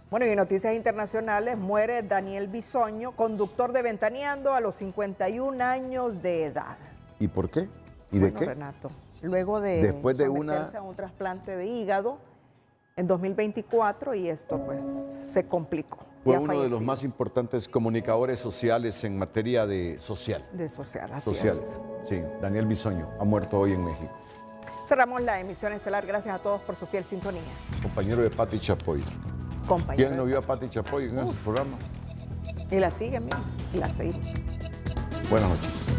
Speaker 1: Bueno, y en noticias internacionales, muere Daniel Bisoño, conductor de Ventaneando, a los 51 años de edad.
Speaker 3: ¿Y por qué? ¿Y de qué?
Speaker 1: Renato, luego de
Speaker 3: Después de
Speaker 1: someterse a un trasplante de hígado en 2024 y esto pues se complicó.
Speaker 3: Fue uno de los más importantes comunicadores sociales en materia de social.
Speaker 1: De social, así
Speaker 3: social.
Speaker 1: es.
Speaker 3: Sí, Daniel Bisoño ha muerto hoy en México.
Speaker 1: Cerramos la emisión estelar. Gracias a todos por su fiel sintonía.
Speaker 3: Compañero de Pati Chapoy.
Speaker 1: Compañero.
Speaker 3: ¿Quién no vio a Pati Chapoy en ese programa?
Speaker 1: Y la siguen, mira, y la seguimos.
Speaker 3: Buenas noches.